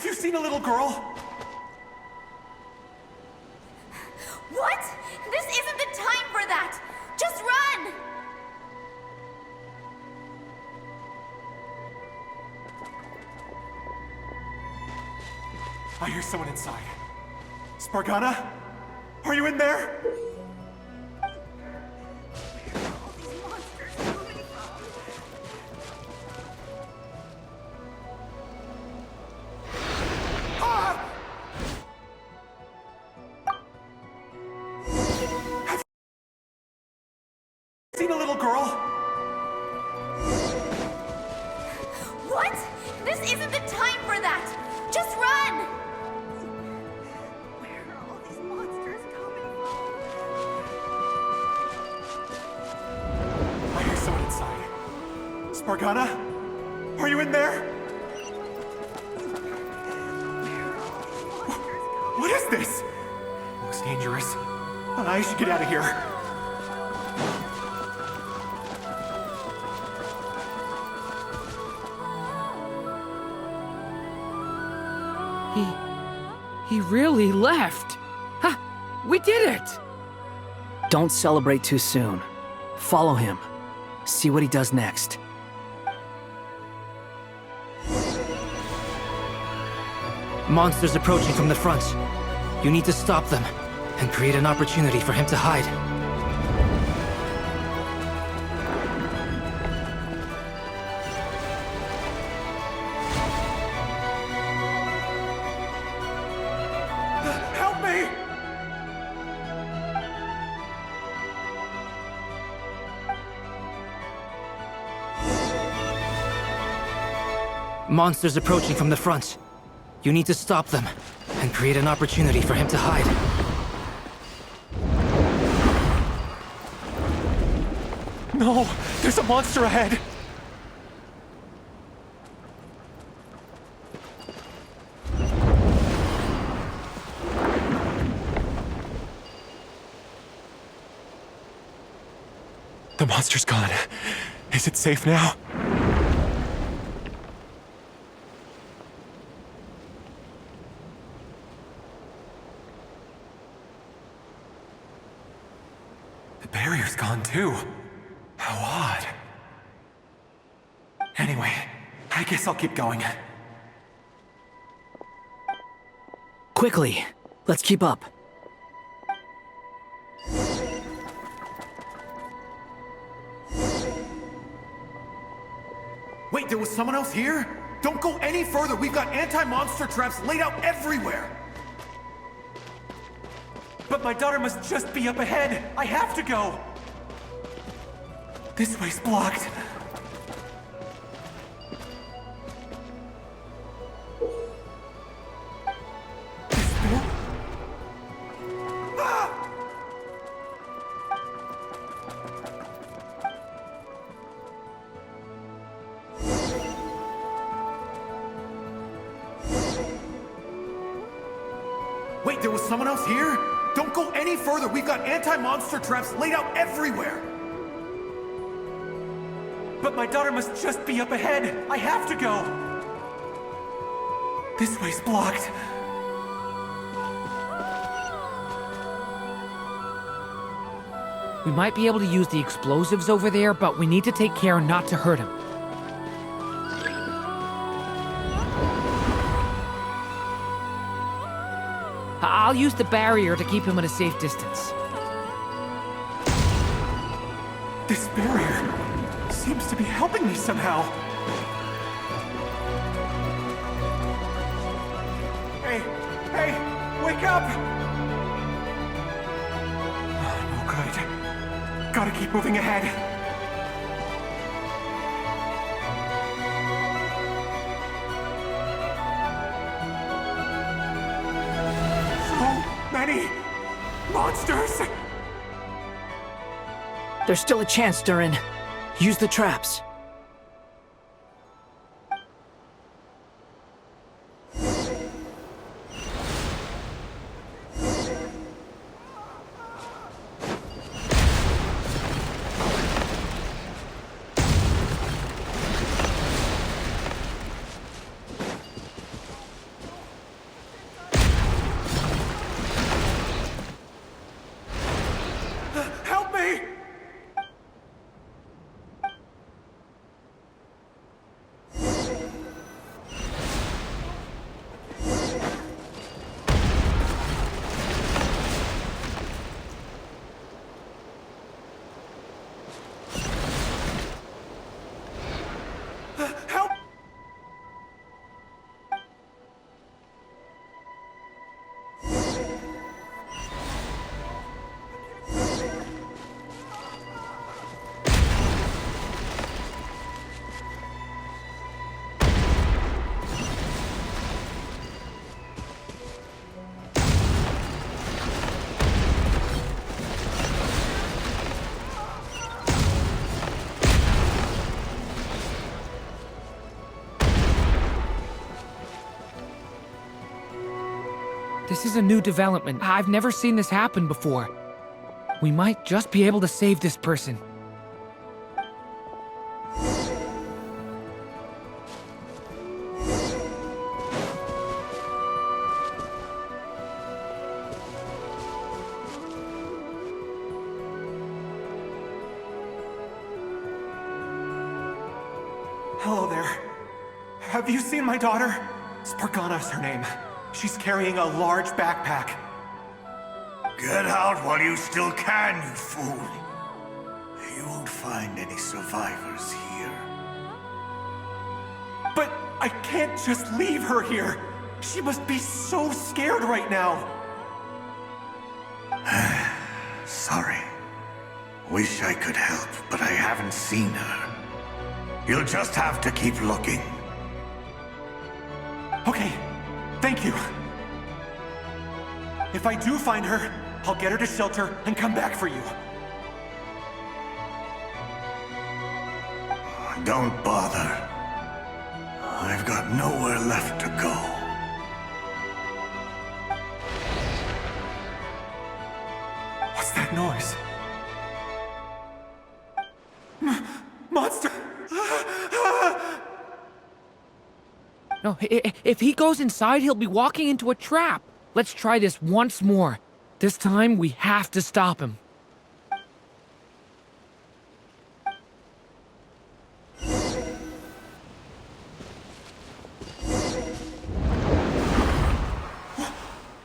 Have you seen a little girl? What? This isn't the time for that! Just run! I hear someone inside. Spargana? Are you in there? Seen a little girl? What? This isn't the time for that! Just run! Where are all these monsters coming from? I hear someone inside. Spargana? Are you in there? What is this? Looks dangerous. I should get out of here. He really left. Ha! We did it! Don't celebrate too soon. Follow him. See what he does next. Monsters approaching from the front. You need to stop them and create an opportunity for him to hide. Help me! Monsters approaching from the front. You need to stop them and create an opportunity for him to hide. No! There's a monster ahead! The monster's gone. Is it safe now? The barrier's gone too. How odd. Anyway, I guess I'll keep going. Quickly, let's keep up. Wait, there was someone else here? Don't go any further. We've got anti-monster traps laid out everywhere. But my daughter must just be up ahead. I have to go. This way's blocked. This door? Ah! Wait, there was someone else here? Don't go any further. We've got anti-monster traps laid out everywhere. But my daughter must just be up ahead. I have to go. This way's blocked. We might be able to use the explosives over there, but we need to take care not to hurt him. I'll use the barrier to keep him at a safe distance. This barrier seems to be helping me somehow. Hey, wake up! No good. Gotta keep moving ahead. Many monsters! There's still a chance, Durin. Use the traps. This is a new development. I've never seen this happen before. We might just be able to save this person. Hello there. Have you seen my daughter? Spargana is her name. She's carrying a large backpack. Get out while you still can, you fool. You won't find any survivors here. But I can't just leave her here. She must be so scared right now. Sorry. Wish I could help, but I haven't seen her. You'll just have to keep looking. Okay, thank you. If I do find her, I'll get her to shelter and come back for you. Don't bother. I've got nowhere left to go. What's that noise? Monster! No, if he goes inside, he'll be walking into a trap. Let's try this once more. This time, we have to stop him.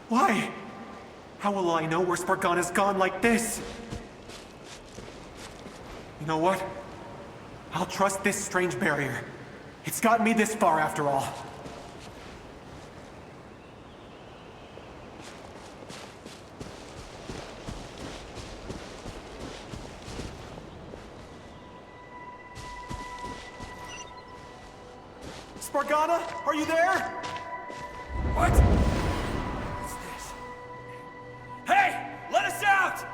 Why? How will I know where Spargana's gone like this? You know what? I'll trust this strange barrier. It's gotten me this far after all. Spargana, are you there? What? What's this? Hey! Let us out!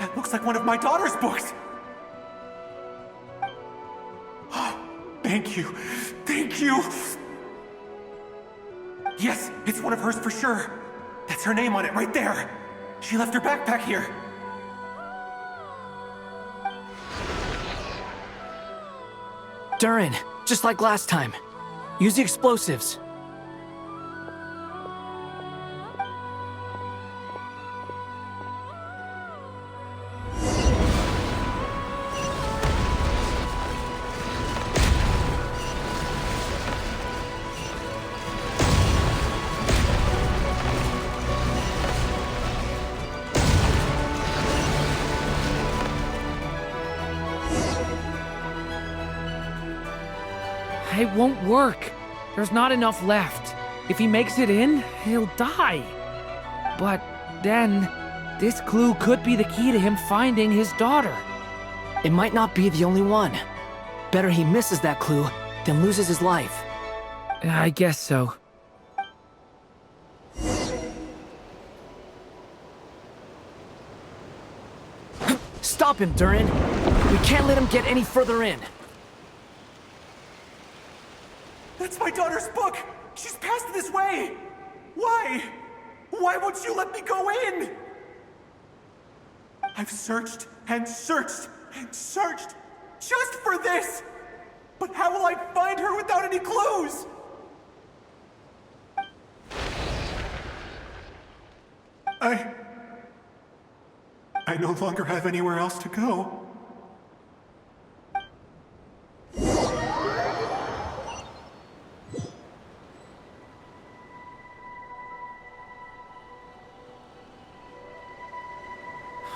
That looks like one of my daughter's books! Thank you. Thank you! Yes, it's one of hers for sure. That's her name on it right there. She left her backpack here. Durin, just like last time. Use the explosives. It won't work. There's not enough left. If he makes it in, he'll die. But then, this clue could be the key to him finding his daughter. It might not be the only one. Better he misses that clue than loses his life. I guess so. Stop him, Durin. We can't let him get any further in. That's my daughter's book! She's passed this way! Why? Why won't you let me go in? I've searched and searched and searched just for this! But how will I find her without any clues? I no longer have anywhere else to go.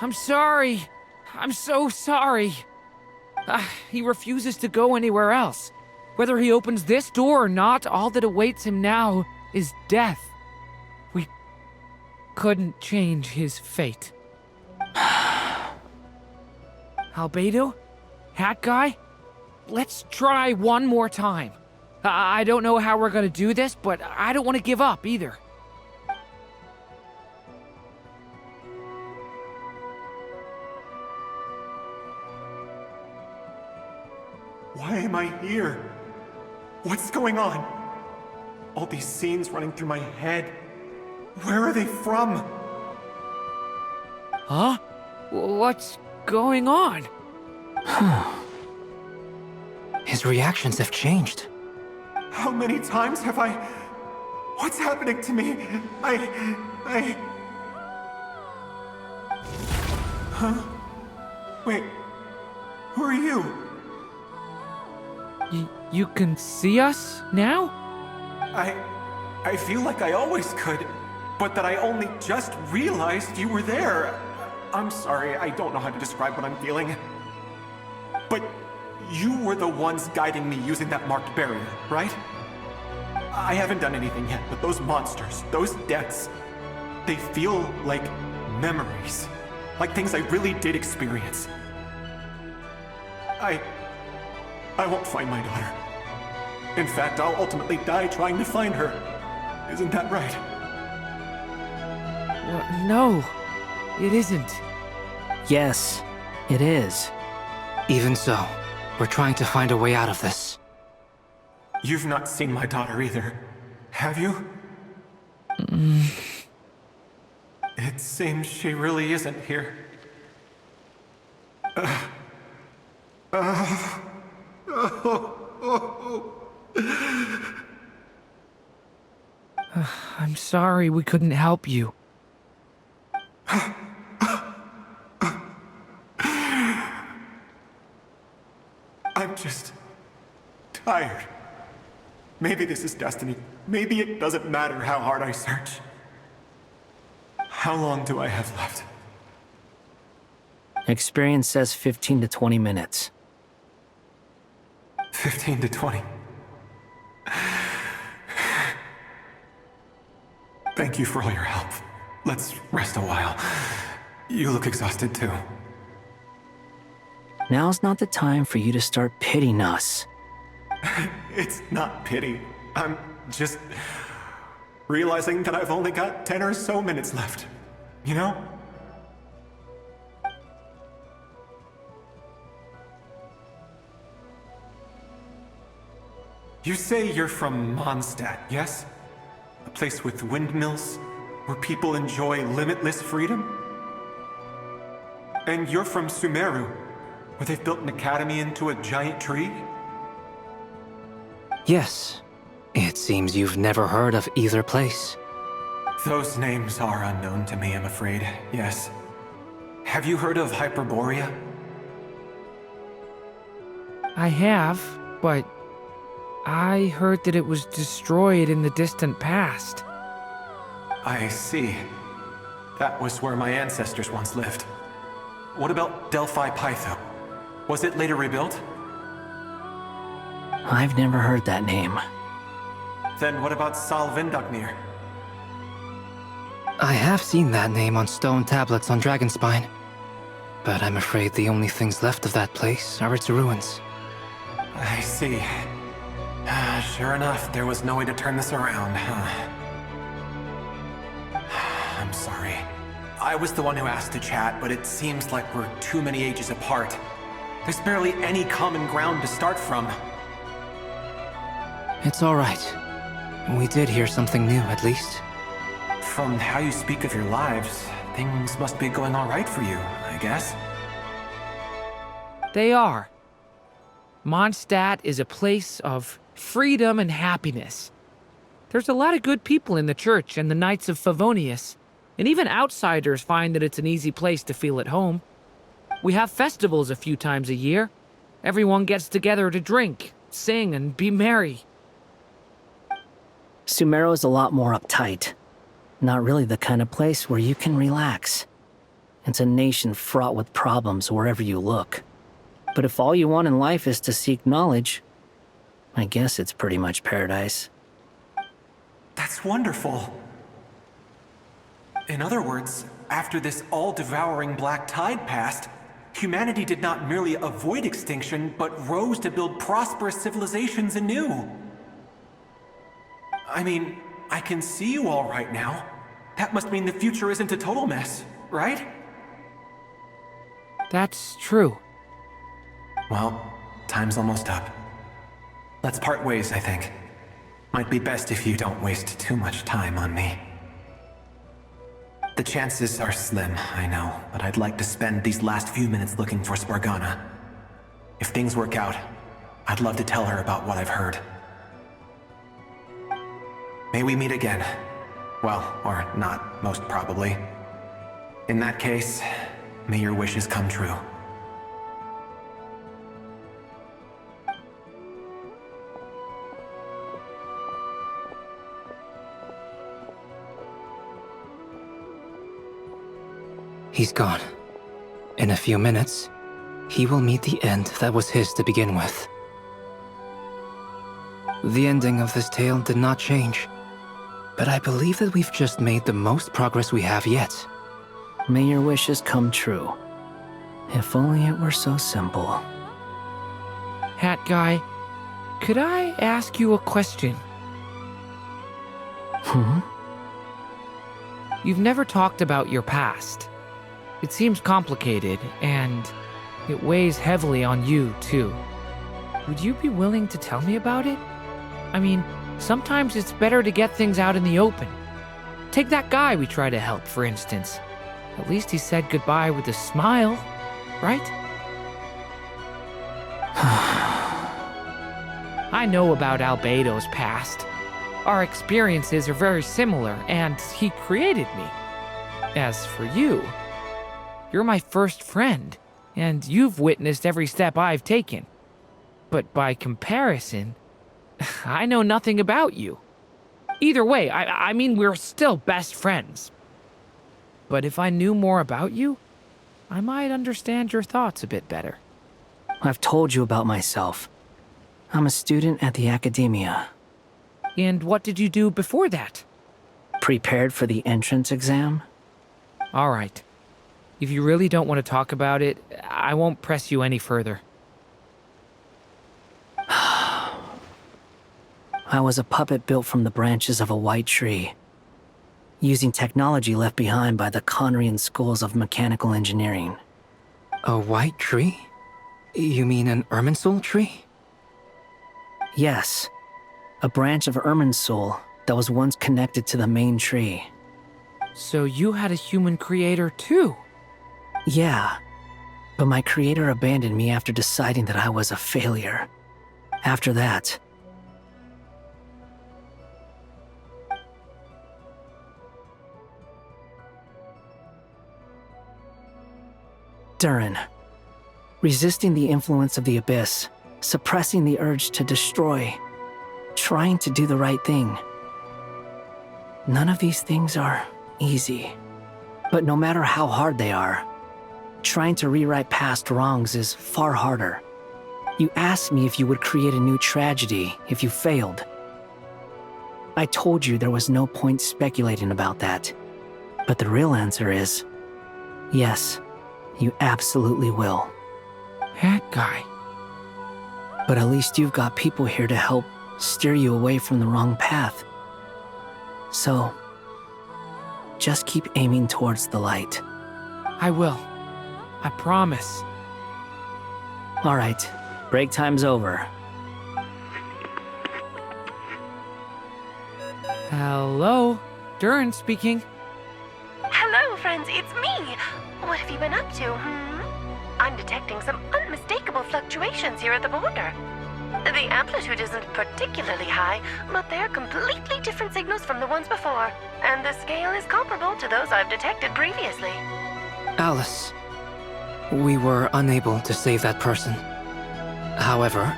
I'm sorry. I'm so sorry. He refuses to go anywhere else. Whether he opens this door or not, all that awaits him now is death. We couldn't change his fate. Albedo? Hat Guy? Let's try one more time. I don't know how we're gonna do this, but I don't want to give up either. Why am I here? What's going on? All these scenes running through my head. Where are they from? Huh? What's going on? His reactions have changed. How many times have I... What's happening to me? Huh? Wait. Who are you? You can see us now? I feel like I always could, but that I only just realized you were there. I'm sorry, I don't know how to describe what I'm feeling. But you were the ones guiding me using that marked barrier, right? I haven't done anything yet, but those monsters, those deaths, they feel like memories. Like things I really did experience. I won't find my daughter. In fact, I'll ultimately die trying to find her. Isn't that right? No, it isn't. Yes, it is. Even so, we're trying to find a way out of this. You've not seen my daughter either, have you? It seems she really isn't here. I'm sorry we couldn't help you. I'm just tired. Maybe this is destiny. Maybe it doesn't matter how hard I search. How long do I have left? Experience says 15 to 20 minutes. 15 to 20. Thank you for all your help. Let's rest a while. You look exhausted too. Now's not the time for you to start pitying us. It's not pity. I'm just realizing that I've only got 10 or so minutes left. You know? You say you're from Mondstadt, yes? A place with windmills, where people enjoy limitless freedom? And you're from Sumeru, where they've built an academy into a giant tree? Yes. It seems you've never heard of either place. Those names are unknown to me, I'm afraid, yes. Have you heard of Hyperborea? I have, but I heard that it was destroyed in the distant past. I see. That was where my ancestors once lived. What about Delphi Pytho? Was it later rebuilt? I've never heard that name. Then what about Sal Vindagnir? I have seen that name on stone tablets on Dragonspine. But I'm afraid the only things left of that place are its ruins. I see. Sure enough, there was no way to turn this around, huh? I'm sorry. I was the one who asked to chat, but it seems like we're too many ages apart. There's barely any common ground to start from. It's alright. We did hear something new, at least. From how you speak of your lives, things must be going alright for you, I guess. They are. Mondstadt is a place of freedom and happiness. There's a lot of good people in the church and the Knights of Favonius, and even outsiders find that it's an easy place to feel at home. We have festivals a few times a year. Everyone gets together to drink, sing, and be merry. Sumeru is a lot more uptight. Not really the kind of place where you can relax. It's a nation fraught with problems wherever you look. But if all you want in life is to seek knowledge, I guess it's pretty much paradise. That's wonderful. In other words, after this all-devouring black tide passed, humanity did not merely avoid extinction, but rose to build prosperous civilizations anew. I mean, I can see you all right now. That must mean the future isn't a total mess, right? That's true. Well, time's almost up. Let's part ways, I think. Might be best if you don't waste too much time on me. The chances are slim, I know, but I'd like to spend these last few minutes looking for Spargana. If things work out, I'd love to tell her about what I've heard. May we meet again. Well, or not, most probably. In that case, may your wishes come true. He's gone. In a few minutes, he will meet the end that was his to begin with. The ending of this tale did not change, but I believe that we've just made the most progress we have yet. May your wishes come true. If only it were so simple. Hat guy, could I ask you a question? You've never talked about your past. It seems complicated, and it weighs heavily on you, too. Would you be willing to tell me about it? I mean, sometimes it's better to get things out in the open. Take that guy we try to help, for instance. At least he said goodbye with a smile, right? I know about Albedo's past. Our experiences are very similar, and he created me. As for you, you're my first friend, and you've witnessed every step I've taken. But by comparison, I know nothing about you. Either way, I mean, we're still best friends. But if I knew more about you, I might understand your thoughts a bit better. I've told you about myself. I'm a student at the academia. And what did you do before that? Prepared for the entrance exam? All right. If you really don't want to talk about it, I won't press you any further. I was a puppet built from the branches of a white tree, using technology left behind by the Conrian schools of mechanical engineering. A white tree? You mean an Irminsul tree? Yes, a branch of Irminsul that was once connected to the main tree. So you had a human creator too? Yeah, but my creator abandoned me after deciding that I was a failure. After that, Durin, resisting the influence of the Abyss, suppressing the urge to destroy, trying to do the right thing. None of these things are easy. But no matter how hard they are, trying to rewrite past wrongs is far harder. You asked me if you would create a new tragedy if you failed. I told you there was no point speculating about that. But the real answer is, yes, you absolutely will. Hat guy. But at least you've got people here to help steer you away from the wrong path. So, just keep aiming towards the light. I will. I promise. All right, break time's over. Hello? Durin speaking. Hello, friends, it's me. What have you been up to, I'm detecting some unmistakable fluctuations here at the border. The amplitude isn't particularly high, but they're completely different signals from the ones before, and the scale is comparable to those I've detected previously. Alice, we were unable to save that person. However,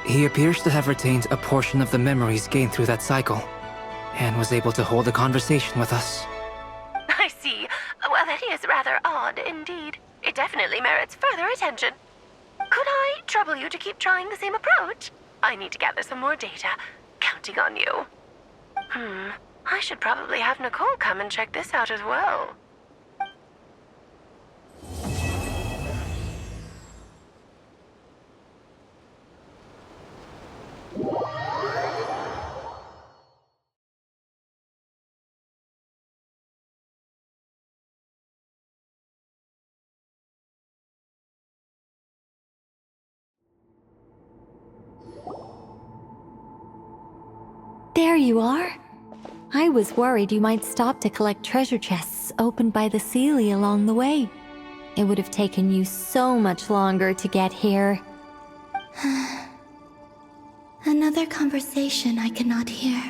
he appears to have retained a portion of the memories gained through that cycle, and was able to hold a conversation with us. I see. Well, that is rather odd indeed. It definitely merits further attention. Could I trouble you to keep trying the same approach. I need to gather some more data. Counting on you. I should probably have Nicole come and check this out as well. There you are. I was worried you might stop to collect treasure chests opened by the Seelie along the way. It would have taken you so much longer to get here. Another conversation I cannot hear.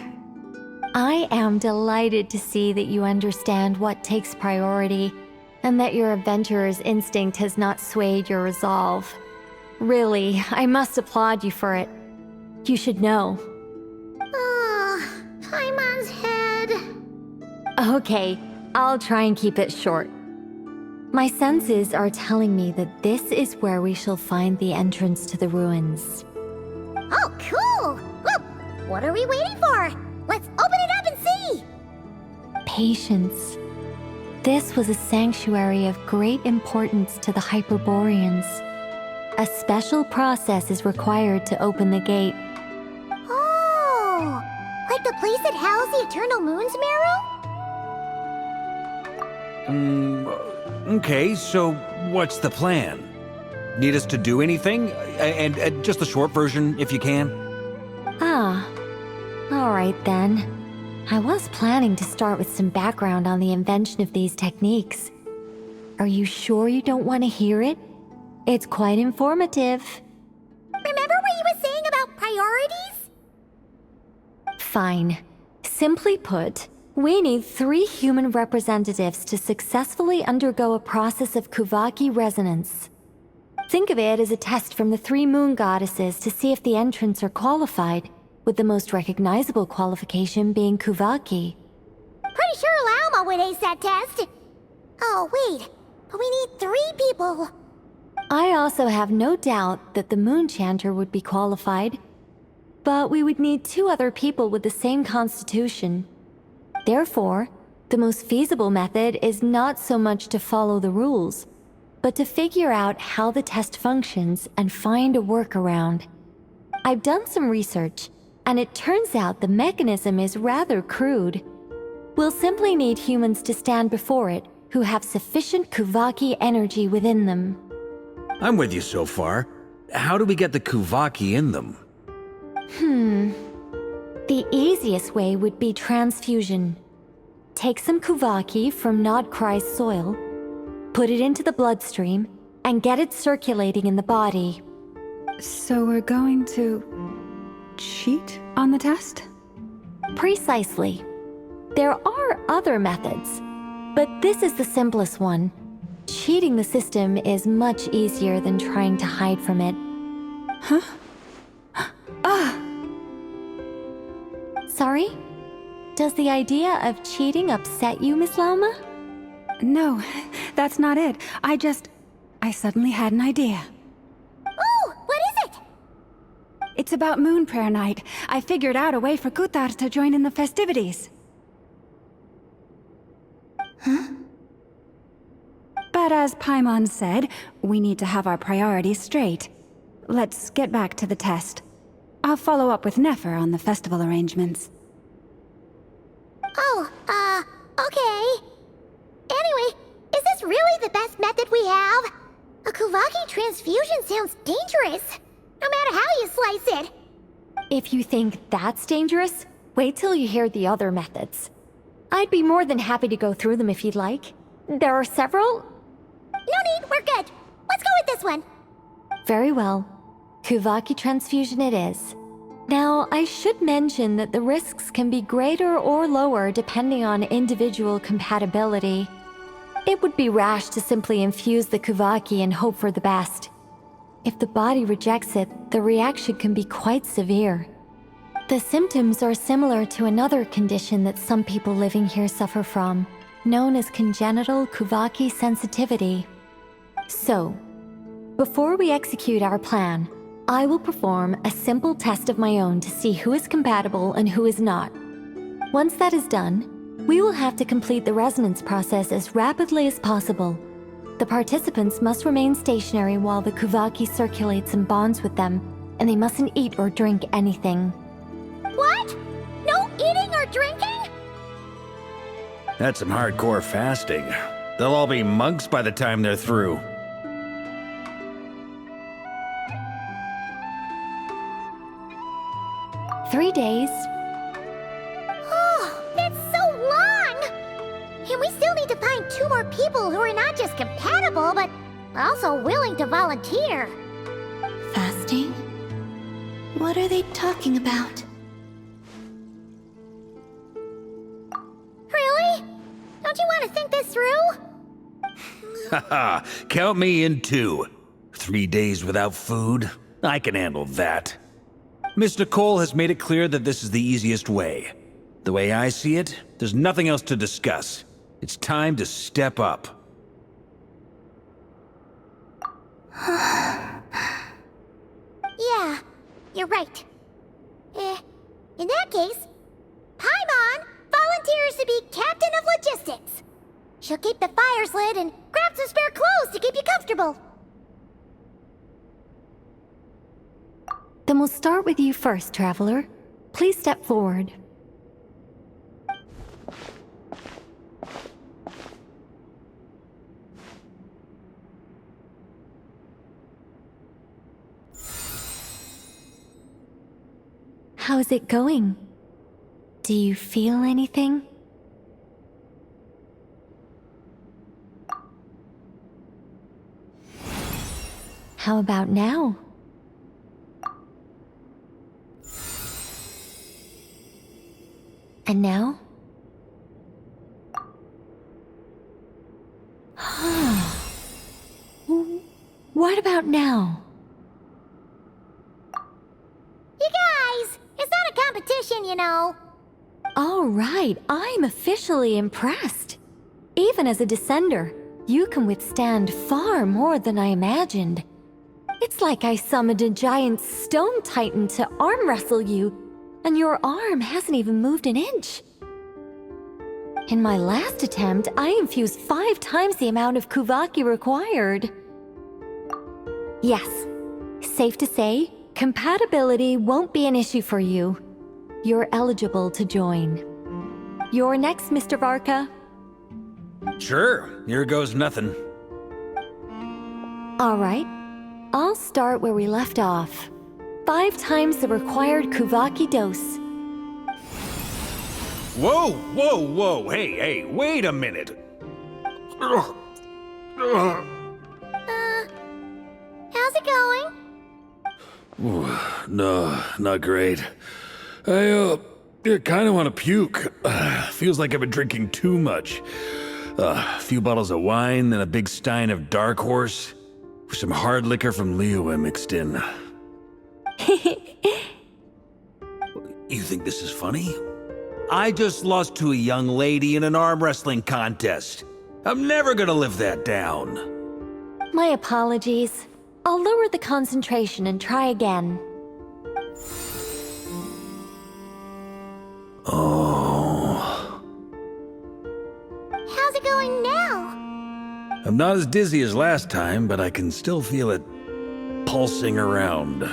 I am delighted to see that you understand what takes priority, and that your adventurer's instinct has not swayed your resolve. Really, I must applaud you for it. You should know. Paimon's head. Okay, I'll try and keep it short. My senses are telling me that this is where we shall find the entrance to the ruins. Oh, cool! Well, what are we waiting for? Let's open it up and see! Patience. This was a sanctuary of great importance to the Hyperboreans. A special process is required to open the gate. Oh! Like the place that housed the Eternal Moon's Marrow? Okay, so what's the plan? Need us to do anything? And just the short version, if you can. Ah. Alright then. I was planning to start with some background on the invention of these techniques. Are you sure you don't want to hear it? It's quite informative. Remember what you were saying about priorities? Fine. Simply put, we need 3 human representatives to successfully undergo a process of Kuvaki resonance. Think of it as a test from the 3 moon goddesses to see if the entrants are qualified, with the most recognizable qualification being Kuvaki. Pretty sure Lauma would ace that test. Oh, wait. But we need 3 people. I also have no doubt that the Moon Chanter would be qualified. But we would need 2 other people with the same constitution. Therefore, the most feasible method is not so much to follow the rules, but to figure out how the test functions and find a workaround. I've done some research, and it turns out the mechanism is rather crude. We'll simply need humans to stand before it who have sufficient Kuvaki energy within them. I'm with you so far. How do we get the Kuvaki in them? The easiest way would be transfusion. Take some Kuvaki from Nod-Krai's soil, put it into the bloodstream, and get it circulating in the body. So we're going to cheat on the test? Precisely. There are other methods, but this is the simplest one. Cheating the system is much easier than trying to hide from it. Huh? Sorry? Does the idea of cheating upset you, Miss Lauma? No, that's not it. I suddenly had an idea. Oh, what is it? It's about Moon Prayer Night. I figured out a way for Kutar to join in the festivities. Huh? But as Paimon said, we need to have our priorities straight. Let's get back to the test. I'll follow up with Nefer on the festival arrangements. Oh, okay. Anyway, is this really the best method we have? A Kuvaki transfusion sounds dangerous, no matter how you slice it. If you think that's dangerous, wait till you hear the other methods. I'd be more than happy to go through them if you'd like. There are several. No need, we're good. Let's go with this one. Very well. Kuvaki transfusion it is. Now, I should mention that the risks can be greater or lower depending on individual compatibility. It would be rash to simply infuse the Kuvaki and hope for the best. If the body rejects it, the reaction can be quite severe. The symptoms are similar to another condition that some people living here suffer from, known as congenital Kuvaki sensitivity. So, before we execute our plan, I will perform a simple test of my own to see who is compatible and who is not. Once that is done, we will have to complete the resonance process as rapidly as possible. The participants must remain stationary while the Kuvaki circulates and bonds with them, and they mustn't eat or drink anything. What? No eating or drinking? That's some hardcore fasting. They'll all be monks by the time they're through. "3 days. Oh, that's so long! And we still need to find 2 more people who are not just compatible, but also willing to volunteer. Fasting? What are they talking about? Really? Don't you want to think this through? Haha, count me in too. 3 days without food? I can handle that. Mr. Cole has made it clear that this is the easiest way. The way I see it, there's nothing else to discuss. It's time to step up. Yeah, you're right. In that case, Paimon volunteers to be Captain of Logistics. She'll keep the fires lit and grab some spare clothes to keep you comfortable. Then we'll start with you first, Traveler. Please step forward. How's it going? Do you feel anything? How about now? And now? What about now? You guys, it's not a competition, you know. All right, I'm officially impressed. Even as a descender, you can withstand far more than I imagined. It's like I summoned a giant stone titan to arm wrestle you, and your arm hasn't even moved an inch. In my last attempt, I infused 5 times the amount of Kuvaki required. Yes, safe to say, compatibility won't be an issue for you. You're eligible to join. You're next, Mr. Varka. Sure, here goes nothing. All right, I'll start where we left off. 5 times the required Kuvaki dose. Whoa, whoa, whoa, hey, wait a minute. How's it going? No, not great. I kind of want to puke. Feels like I've been drinking too much. A few bottles of wine, then a big stein of Dark Horse, with some hard liquor from Liyue mixed in. You think this is funny? I just lost to a young lady in an arm wrestling contest. I'm never gonna live that down. My apologies. I'll lower the concentration and try again. Oh. How's it going now? I'm not as dizzy as last time, but I can still feel it pulsing around.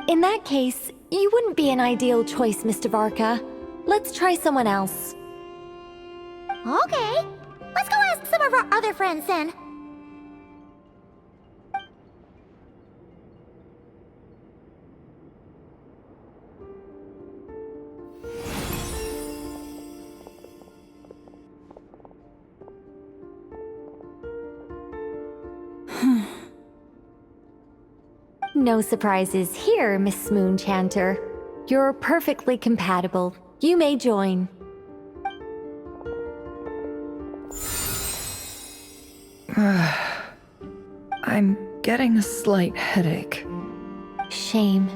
In that case, you wouldn't be an ideal choice, Mr. Varka. Let's try someone else. Okay, let's go ask some of our other friends then. No surprises here, Miss Moonchanter. You're perfectly compatible. You may join. I'm getting a slight headache. Shame.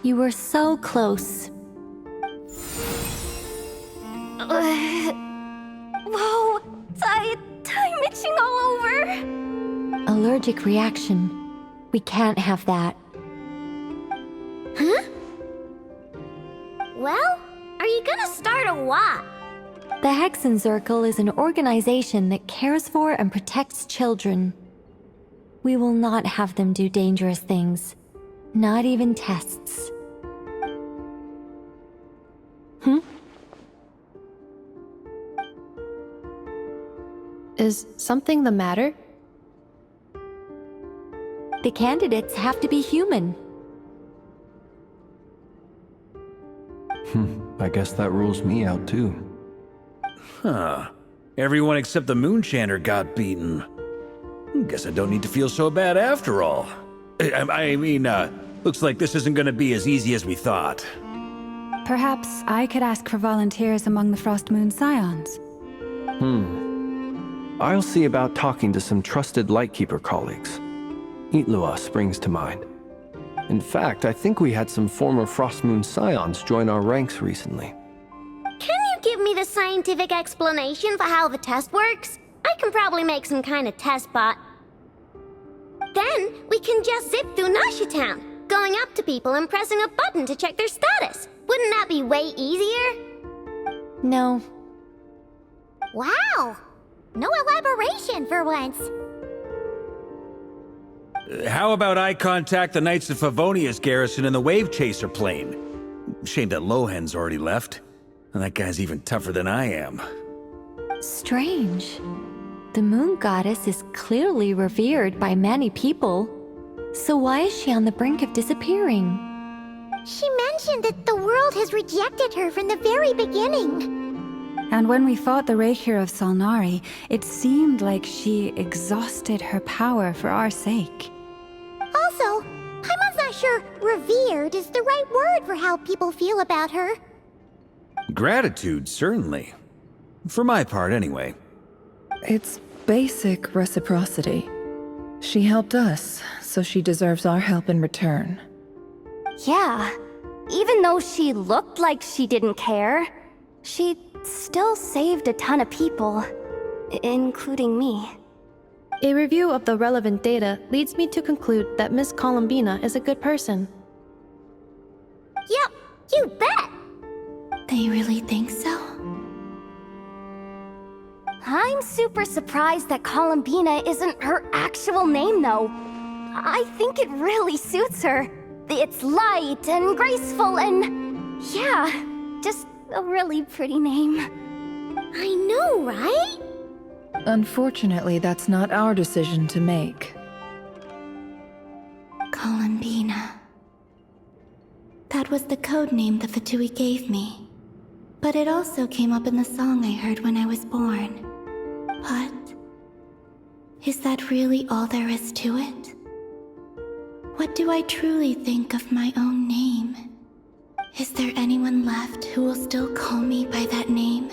You were so close. Whoa, I'm itching all over. Allergic reaction. We can't have that. what? The Hexen Circle is an organization that cares for and protects children. We will not have them do dangerous things. Not even tests. Is something the matter? The candidates have to be human. I guess that rules me out too. Huh. Everyone except the Moonchanter got beaten. Guess I don't need to feel so bad after all. I mean, looks like this isn't gonna be as easy as we thought. Perhaps I could ask for volunteers among the Frost Moon Scions. I'll see about talking to some trusted Lightkeeper colleagues. Itlua springs to mind. In fact, I think we had some former Frost Moon Scions join our ranks recently. Can you give me the scientific explanation for how the test works? I can probably make some kind of test bot. Then we can just zip through Nasha Town, going up to people and pressing a button to check their status. Wouldn't that be way easier? No. Wow! No elaboration for once. How about I contact the Knights of Favonius garrison in the Wave Chaser plane? Shame that Lohan's already left. And that guy's even tougher than I am. Strange. The moon goddess is clearly revered by many people. So why is she on the brink of disappearing? She mentioned that the world has rejected her from the very beginning. And when we fought the Reikir of Salnari, it seemed like she exhausted her power for our sake. Also, Paimon's not sure revered is the right word for how people feel about her. Gratitude, certainly. For my part, anyway. It's basic reciprocity. She helped us, so she deserves our help in return. Yeah. Even though she looked like she didn't care, she still saved a ton of people, including me. A review of the relevant data leads me to conclude that Miss Columbina is a good person. Yep, you bet! They really think so? I'm super surprised that Columbina isn't her actual name, though. I think it really suits her. It's light and graceful and... yeah, just a really pretty name. I know, right? Unfortunately, that's not our decision to make. Columbina. That was the code name the Fatui gave me. But it also came up in the song I heard when I was born. But... is that really all there is to it? What do I truly think of my own name? Is there anyone left who will still call me by that name?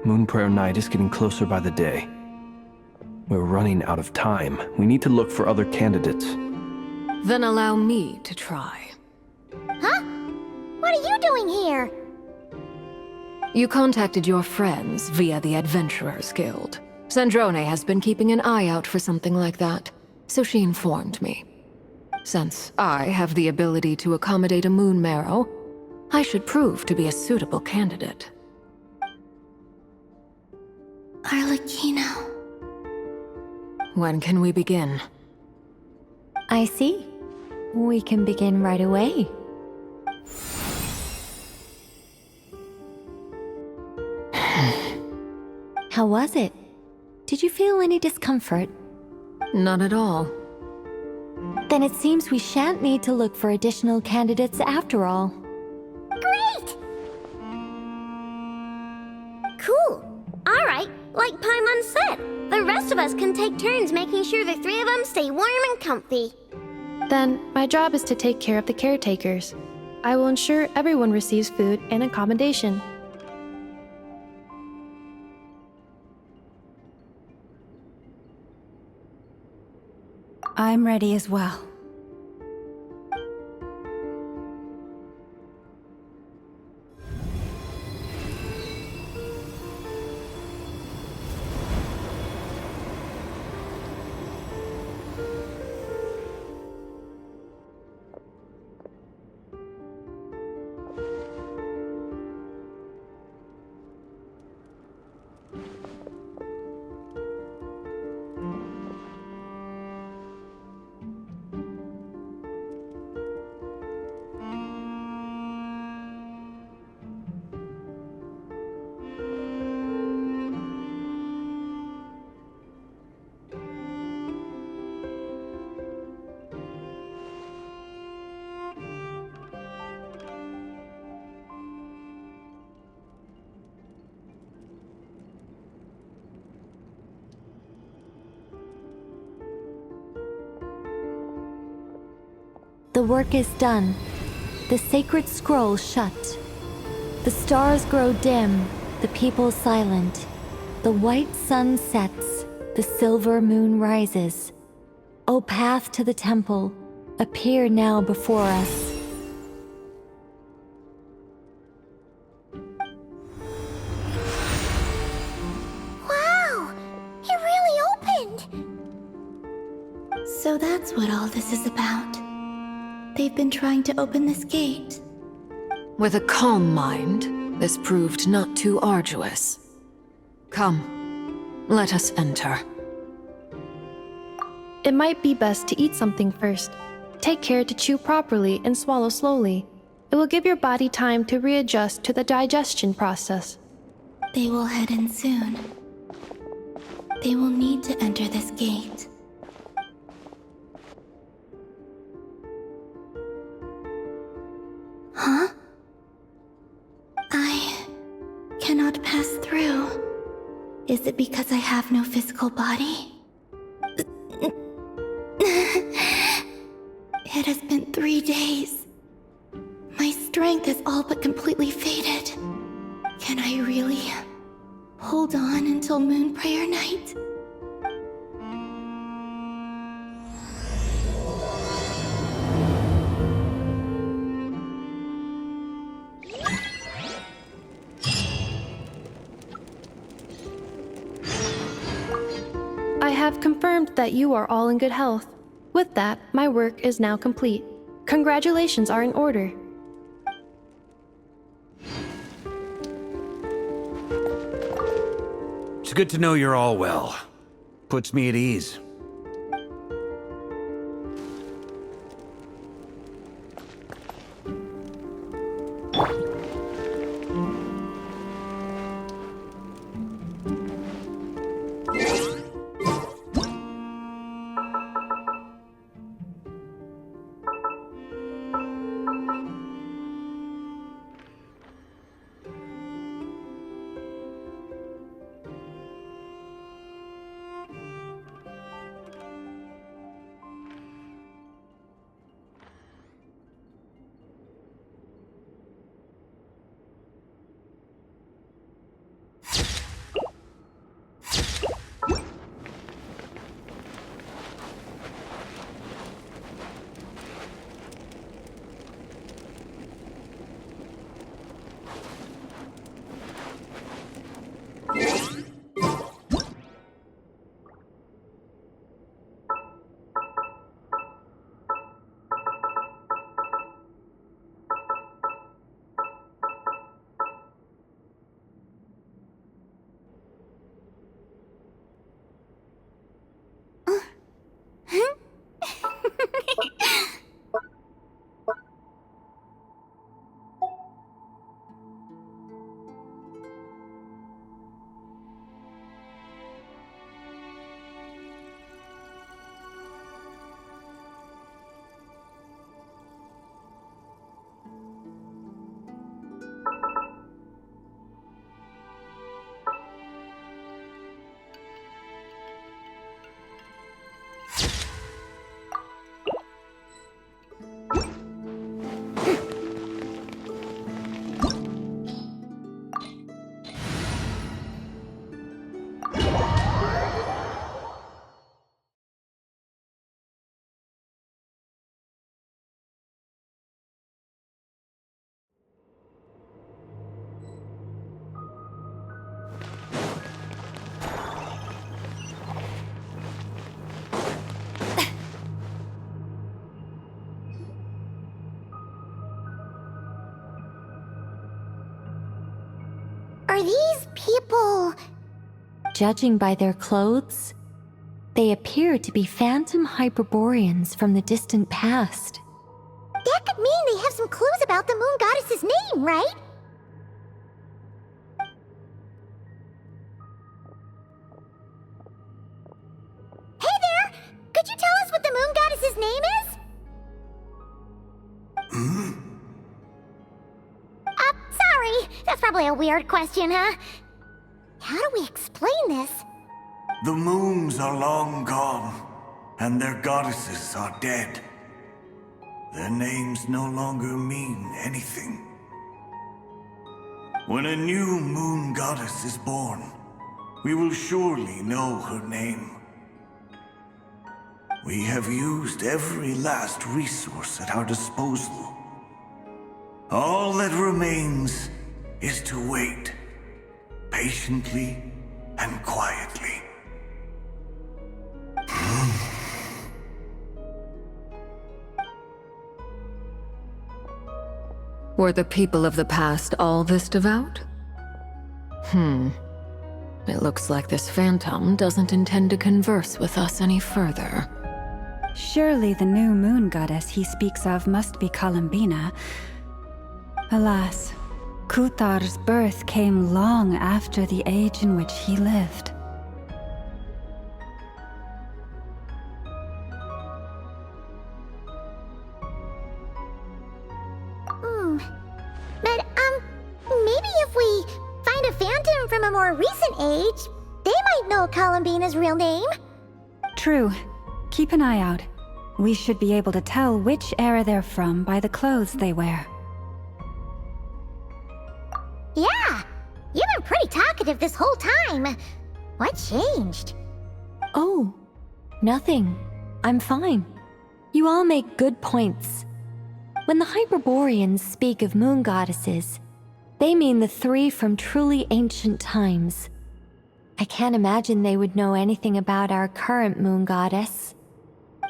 Moon Prayer Night is getting closer by the day. We're running out of time. We need to look for other candidates. Then allow me to try. Huh? What are you doing here? You contacted your friends via the Adventurers Guild. Sandrone has been keeping an eye out for something like that, so she informed me. Since I have the ability to accommodate a moon marrow, I should prove to be a suitable candidate. Arlecchino. When can we begin? I see. We can begin right away. How was it? Did you feel any discomfort? Not at all. Then it seems we shan't need to look for additional candidates after all. Great! Cool. Alright, like Paimon said, the rest of us can take turns making sure the three of them stay warm and comfy. Then, my job is to take care of the caretakers. I will ensure everyone receives food and accommodation. I'm ready as well. The work is done. The sacred scroll shut. The stars grow dim, the people silent. The white sun sets, the silver moon rises. O path to the temple, appear now before us. Wow! It really opened! So that's what all this is about. They've been trying to open this gate. With a calm mind, this proved not too arduous. Come, let us enter. It might be best to eat something first. Take care to chew properly and swallow slowly. It will give your body time to readjust to the digestion process. They will head in soon. They will need to enter this gate. Huh? I cannot pass through. Is it because I have no physical body? It has been 3 days. My strength has all but completely faded. Can I really hold on until Moon Prayer Night? I have confirmed that you are all in good health. With that, my work is now complete. Congratulations are in order. It's good to know you're all well. Puts me at ease. Are these people... Judging by their clothes, they appear to be phantom Hyperboreans from the distant past. That could mean they have some clues about the moon goddess's name, right? Hey there! Could you tell us what the moon goddess's name is? Sorry. That's probably a weird question, huh? How do we explain this? The moons are long gone, and their goddesses are dead. their names no longer mean anything. When a new moon goddess is born, we will surely know her name. We have used every last resource at our disposal. All that remains is to wait, patiently and quietly. Were the people of the past all this devout? It looks like this phantom doesn't intend to converse with us any further. Surely the new moon goddess he speaks of must be Columbina. Alas, Kuthar's birth came long after the age in which he lived. But, maybe if we find a phantom from a more recent age, they might know Columbina's real name. True. Keep an eye out. We should be able to tell which era they're from by the clothes they wear. Yeah, you've been pretty talkative this whole time. What changed? Oh, nothing. I'm fine. You all make good points. When the Hyperboreans speak of moon goddesses, they mean the three from truly ancient times. I can't imagine they would know anything about our current moon goddess.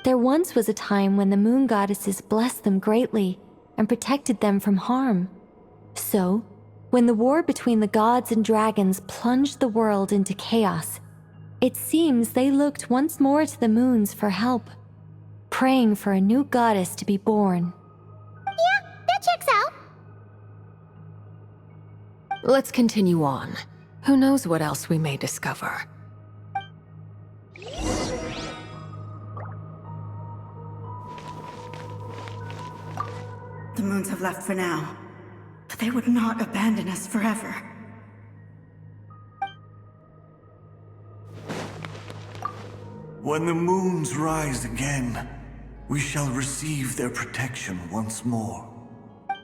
There once was a time when the moon goddesses blessed them greatly and protected them from harm. So, when the war between the gods and dragons plunged the world into chaos, it seems they looked once more to the moons for help, praying for a new goddess to be born. Yeah, that checks out. Let's continue on. Who knows what else we may discover? The moons have left for now, but they would not abandon us forever. When the moons rise again, we shall receive their protection once more.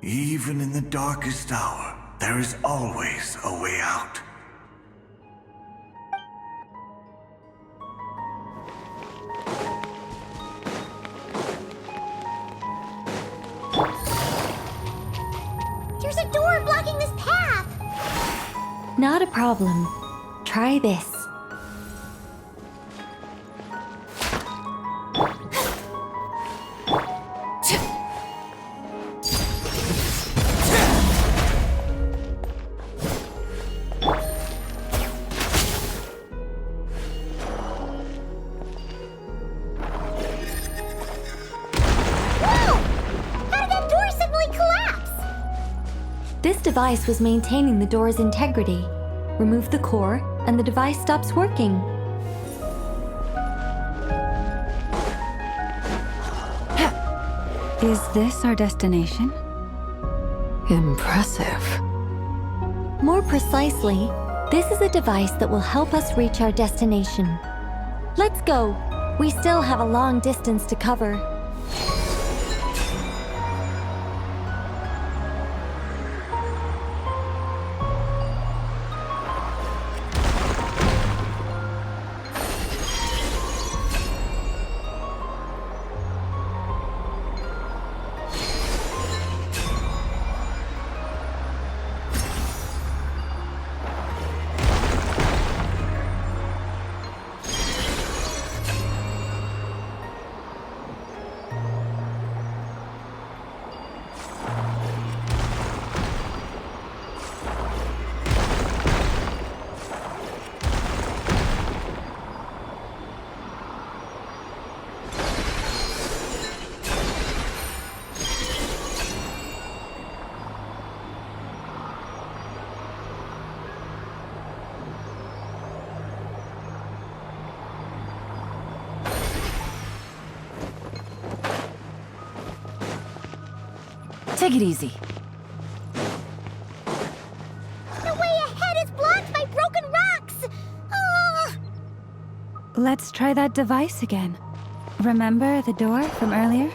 Even in the darkest hour, there is always a way out. There's a door blocking this path! Not a problem. Try this. This device was maintaining the door's integrity. Remove the core, and the device stops working. Is this our destination? Impressive. More precisely, this is a device that will help us reach our destination. Let's go. We still have a long distance to cover. Take it easy. The way ahead is blocked by broken rocks! Ah! Let's try that device again. Remember the door from earlier?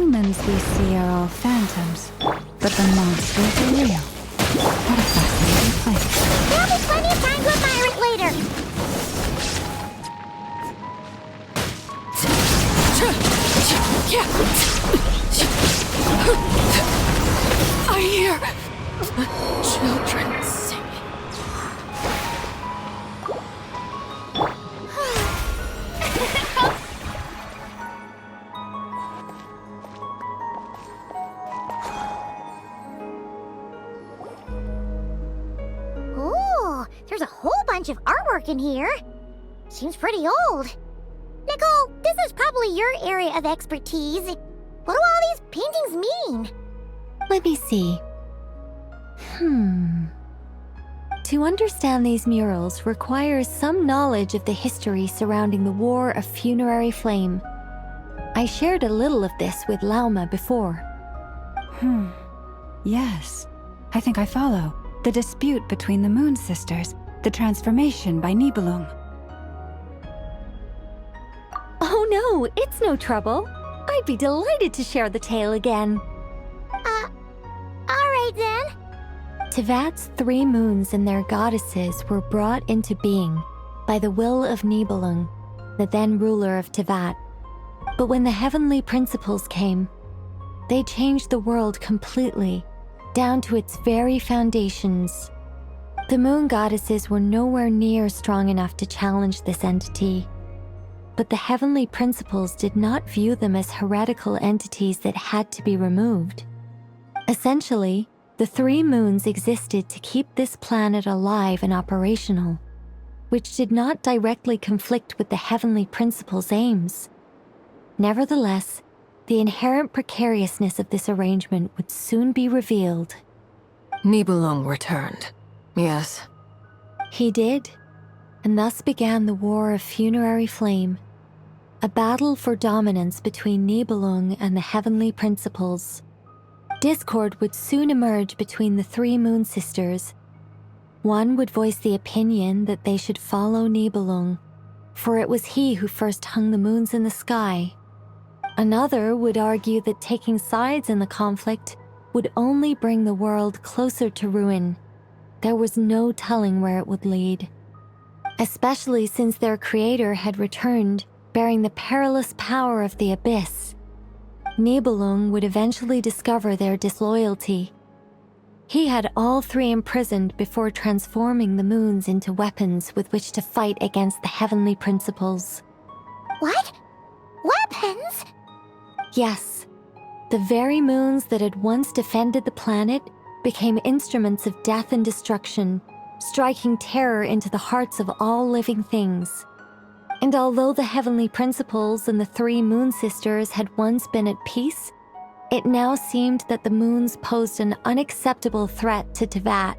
humans we see are all phantoms, but the monsters are real. What a fascinating place. There'll be plenty of time to admire it later. I hear children singing. Ooh, there's a whole bunch of artwork in here. Seems pretty old. Nicole, this is probably your area of expertise. What do all these paintings mean? Let me see. To understand these murals requires some knowledge of the history surrounding the War of Funerary Flame. I shared a little of this with Lauma before. Yes, I think I follow. The dispute between the Moon Sisters, the transformation by Nibelung. Oh no, it's no trouble. I'd be delighted to share the tale again. Alright then. Tevat's 3 moons and their goddesses were brought into being by the will of Nibelung, the then ruler of Tevat. But when the heavenly principles came, they changed the world completely, down to its very foundations. The moon goddesses were nowhere near strong enough to challenge this entity. But the heavenly principles did not view them as heretical entities that had to be removed. Essentially, the 3 moons existed to keep this planet alive and operational, which did not directly conflict with the heavenly principles' aims. Nevertheless, the inherent precariousness of this arrangement would soon be revealed. Nibelung returned. Yes. He did, and thus began the War of Funerary Flame, a battle for dominance between Nibelung and the heavenly principles. Discord would soon emerge between the 3 Moon Sisters. One would voice the opinion that they should follow Nibelung, for it was he who first hung the moons in the sky. Another would argue that taking sides in the conflict would only bring the world closer to ruin. There was no telling where it would lead, especially since their creator had returned, bearing the perilous power of the Abyss. Nibelung would eventually discover their disloyalty. He had all 3 imprisoned before transforming the moons into weapons with which to fight against the heavenly principles. What? Weapons? Yes, the very moons that had once defended the planet became instruments of death and destruction, striking terror into the hearts of all living things. And although the heavenly principles and the 3 Moon Sisters had once been at peace, it now seemed that the moons posed an unacceptable threat to Tevat.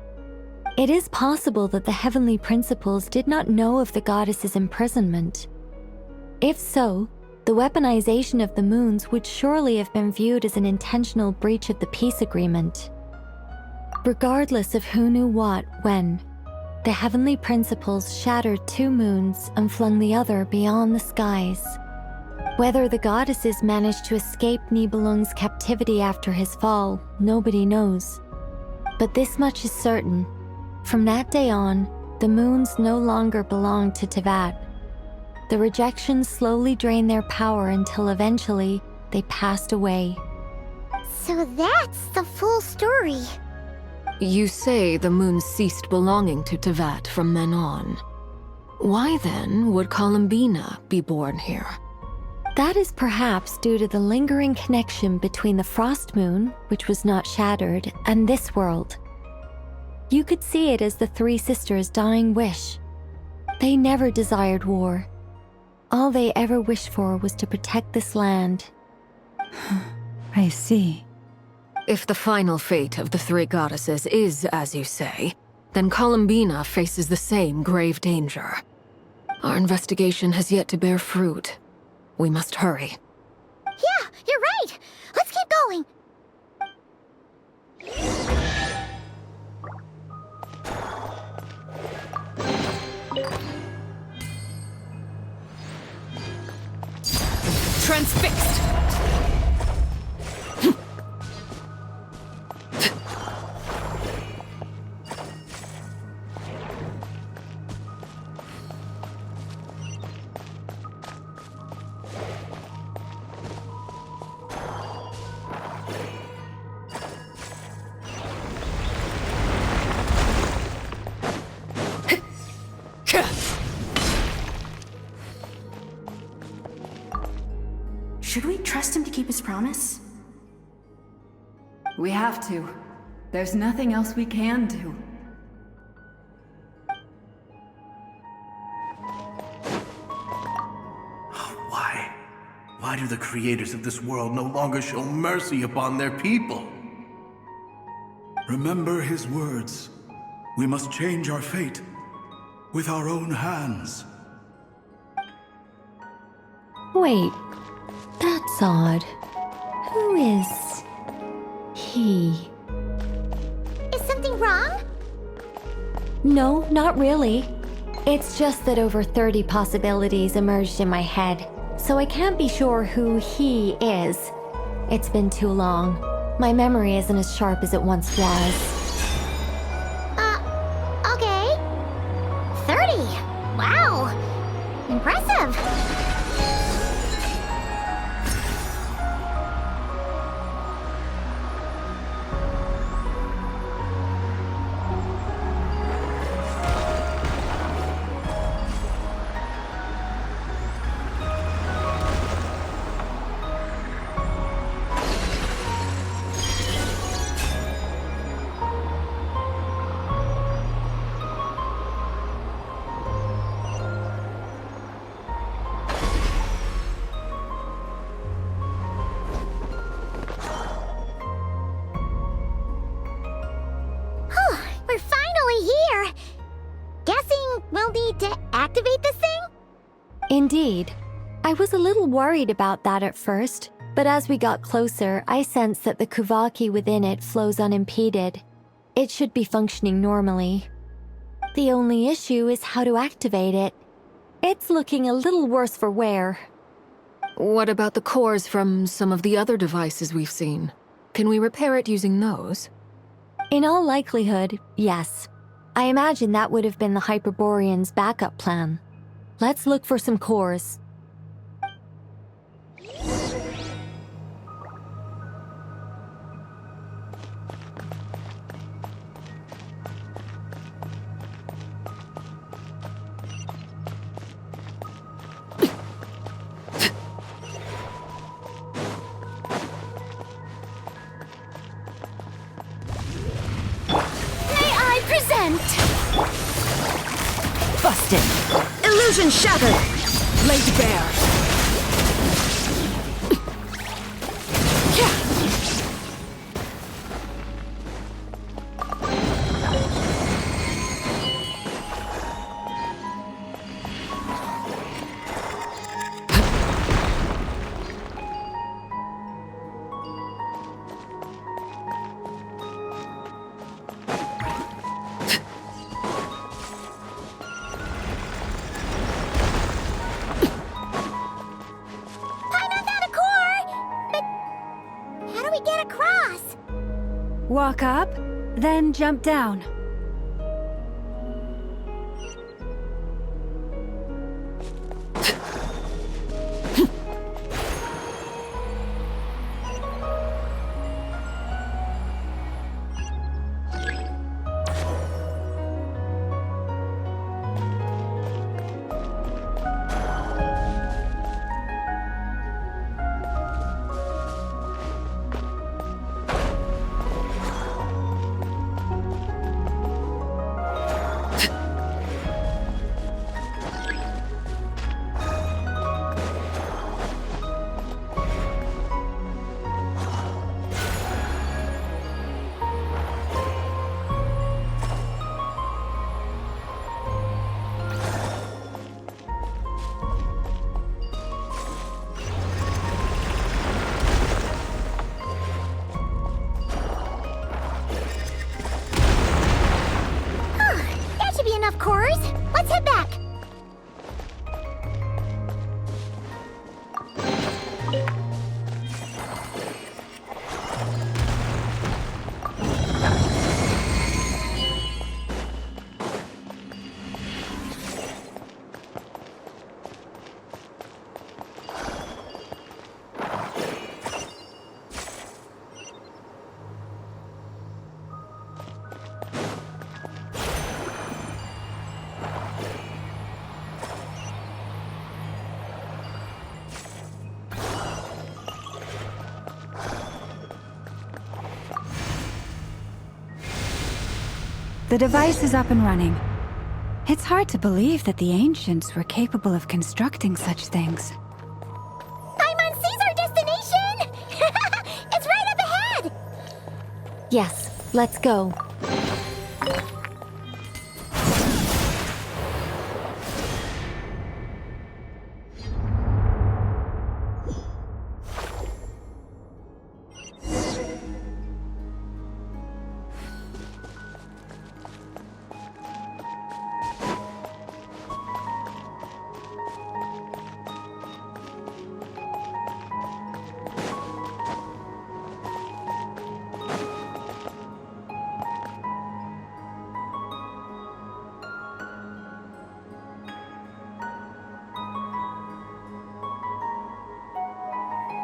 It is possible that the heavenly principles did not know of the goddess's imprisonment. If so, the weaponization of the moons would surely have been viewed as an intentional breach of the peace agreement. Regardless of who knew what, when, the heavenly principles shattered 2 moons and flung the other beyond the skies. Whether the goddesses managed to escape Nibelung's captivity after his fall, nobody knows. But this much is certain. From that day on, the moons no longer belonged to Tevat. The rejections slowly drained their power until eventually they passed away. So that's the full story. You say the moon ceased belonging to Tevat from then on. Why then would Columbina be born here? That is perhaps due to the lingering connection between the Frost Moon, which was not shattered, and this world. You could see it as the 3 sisters' dying wish. They never desired war. All they ever wished for was to protect this land. I see. If the final fate of the 3 goddesses is as you say, then Columbina faces the same grave danger. Our investigation has yet to bear fruit. We must hurry. Yeah, you're right. Let's keep going. Transfixed! keep his promise? We have to. There's nothing else we can do. Why? Why do the creators of this world no longer show mercy upon their people? Remember his words. We must change our fate with our own hands. Wait, that's odd. Who is he? Is something wrong? No, not really. It's just that over 30 possibilities emerged in my head, so I can't be sure who he is. It's been too long. My memory isn't as sharp as it once was. Okay. 30. Wow. Impressive. We're finally here! Guessing we'll need to activate this thing? Indeed. I was a little worried about that at first, but as we got closer, I sensed that the Kuvaki within it flows unimpeded. It should be functioning normally. The only issue is how to activate it. It's looking a little worse for wear. What about the cores from some of the other devices we've seen? Can we repair it using those? In all likelihood, yes. I imagine that would have been the Hyperborean's backup plan. Let's look for some cores. Busted! Illusion shattered! Laid bare! Walk up, then jump down. The device is up and running. It's hard to believe that the ancients were capable of constructing such things. Paimon sees our destination! It's right up ahead! Yes, let's go.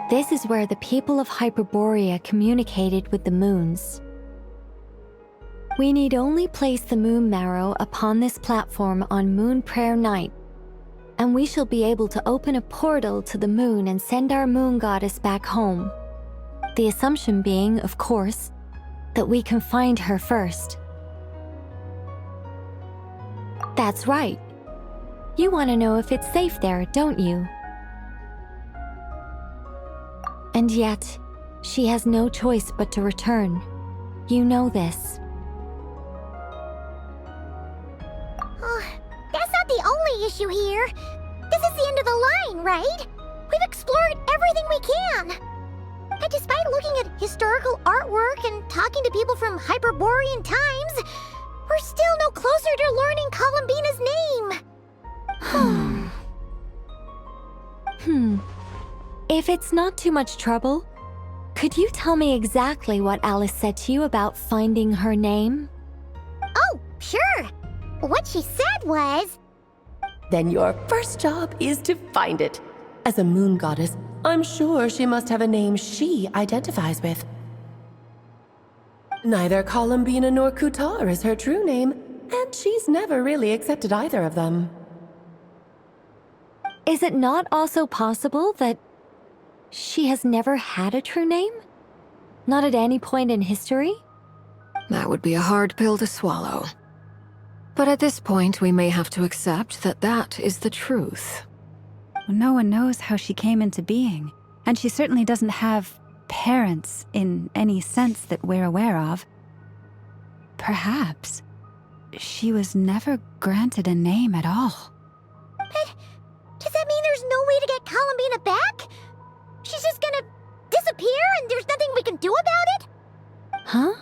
This is where the people of Hyperborea communicated with the moons. We need only place the moon marrow upon this platform on Moon Prayer Night, and we shall be able to open a portal to the moon and send our moon goddess back home. The assumption being, of course, that we can find her first. That's right. You want to know if it's safe there, don't you? And yet, she has no choice but to return. You know this. Oh, that's not the only issue here. This is the end of the line, right? We've explored everything we can. And despite looking at historical artwork and talking to people from Hyperborean times, we're still no closer to learning Columbina's name. If it's not too much trouble, could you tell me exactly what Alice said to you about finding her name? Oh, sure. What she said was... Then your first job is to find it. As a moon goddess, I'm sure she must have a name she identifies with. Neither Columbina nor Kutar is her true name, and she's never really accepted either of them. Is it not also possible that she has never had a true name? Not at any point in history? That would be a hard pill to swallow. But at this point, we may have to accept that that is the truth. No one knows how she came into being, and she certainly doesn't have parents in any sense that we're aware of. Perhaps she was never granted a name at all. But does that mean there's no way to get Columbina back? She's just gonna disappear and there's nothing we can do about it? Huh?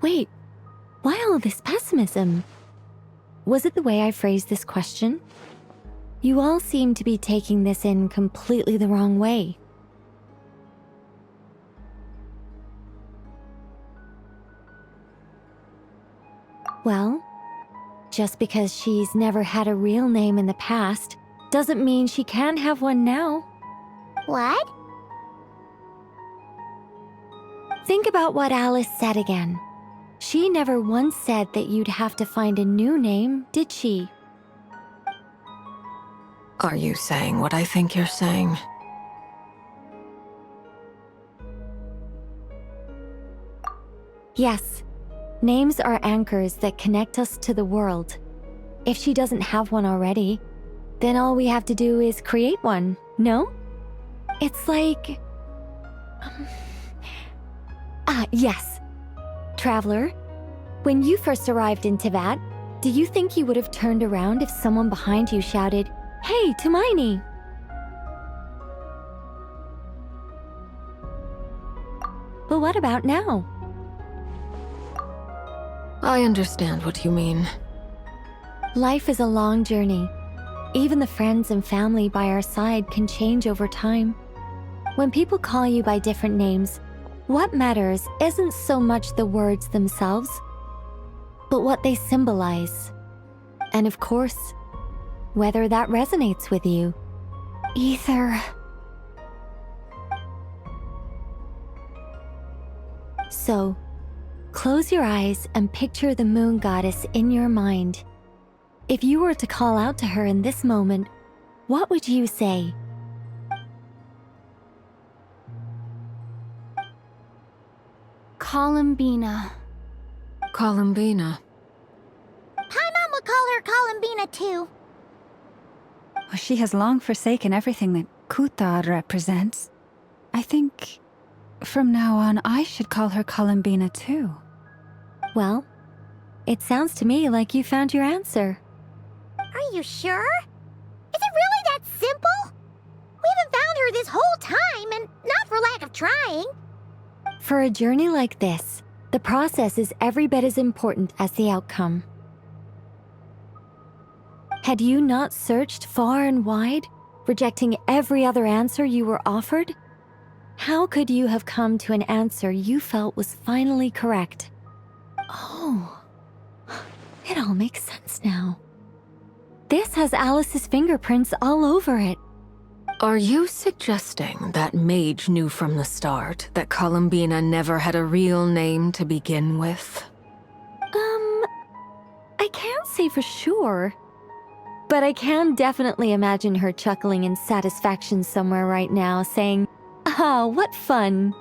Wait, why all this pessimism? Was it the way I phrased this question? You all seem to be taking this in completely the wrong way. Well, just because she's never had a real name in the past doesn't mean she can't have one now. What? Think about what Alice said again. She never once said that you'd have to find a new name, did she? Are you saying what I think you're saying? Yes. Names are anchors that connect us to the world. If she doesn't have one already, then all we have to do is create one, no? It's like... yes. Traveler, when you first arrived in Teyvat, do you think you would have turned around if someone behind you shouted, "Hey, Tumaini!" But what about now? I understand what you mean. Life is a long journey. Even the friends and family by our side can change over time. When people call you by different names, what matters isn't so much the words themselves, but what they symbolize. And of course, whether that resonates with you. Ether. So, close your eyes and picture the moon goddess in your mind. If you were to call out to her in this moment, what would you say? Columbina. Columbina. Columbina too. Well, she has long forsaken everything that Kutar represents. I think from now on I should call her Columbina too. Well, it sounds to me like you found your answer. Are you sure? Is it really that simple? We haven't found her this whole time, and not for lack of trying. For a journey like this, the process is every bit as important as the outcome. Had you not searched far and wide, rejecting every other answer you were offered? How could you have come to an answer you felt was finally correct? Oh, it all makes sense now. This has Alice's fingerprints all over it. Are you suggesting that Mage knew from the start that Columbina never had a real name to begin with? I can't say for sure. But I can definitely imagine her chuckling in satisfaction somewhere right now, saying, "Ah, what fun."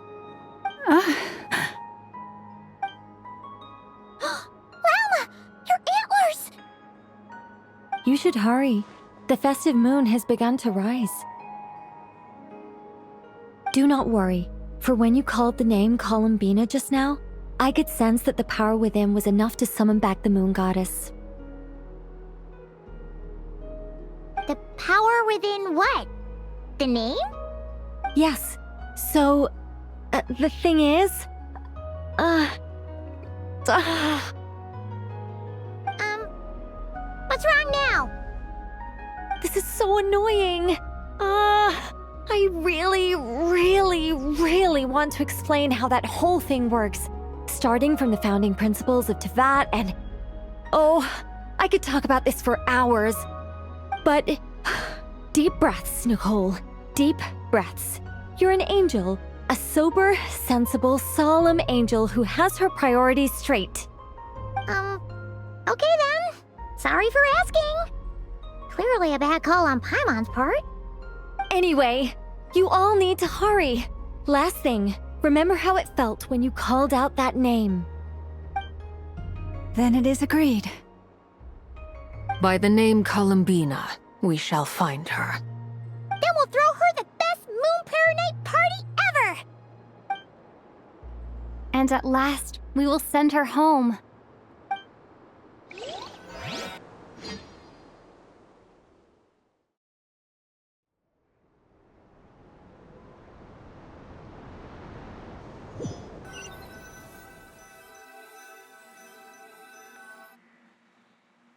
Llama! Your antlers! You should hurry. The festive moon has begun to rise. Do not worry, for when you called the name Columbina just now, I could sense that the power within was enough to summon back the moon goddess. The power within what? The name? Yes. So, the thing is... What's wrong now? This is so annoying. I really want to explain how that whole thing works. Starting from the founding principles of Tevat and... Oh, I could talk about this for hours. But deep breaths, Nicole. Deep breaths. You're an angel. A sober, sensible, solemn angel who has her priorities straight. Okay then. Sorry for asking. Clearly a bad call on Paimon's part. Anyway, you all need to hurry. Last thing, remember how it felt when you called out that name. Then it is agreed. By the name Columbina, we shall find her. Then we'll throw her the best Moon Paranite party ever! And at last, we will send her home.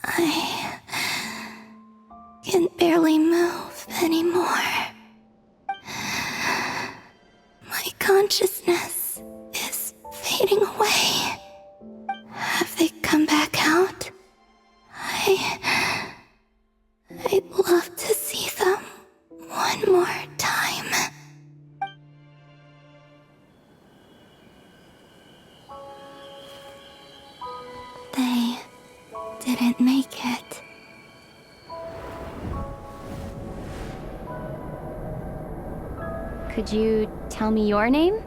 I can barely move anymore. My consciousness is fading away. Have they come back out? I'd love to see them one more time. They didn't make it. Could you tell me your name?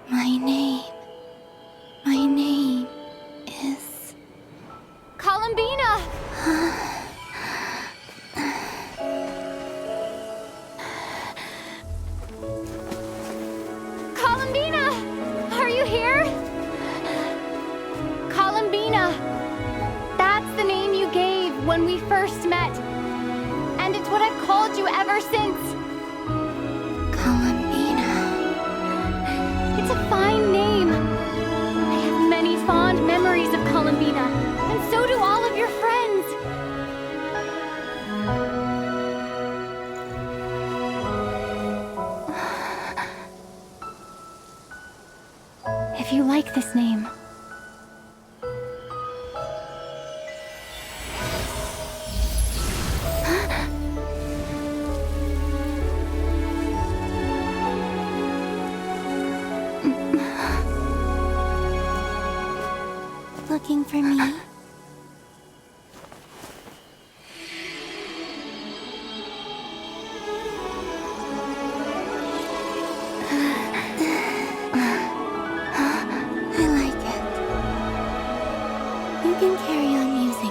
My name is... Columbina! Columbina! Are you here? Columbina! That's the name you gave when we first met. And it's what I've called you ever since. Columbina. It's a fine name. I have many fond memories of Columbina, and so do all of your friends. If you like this name, looking for me? I like it. You can carry on using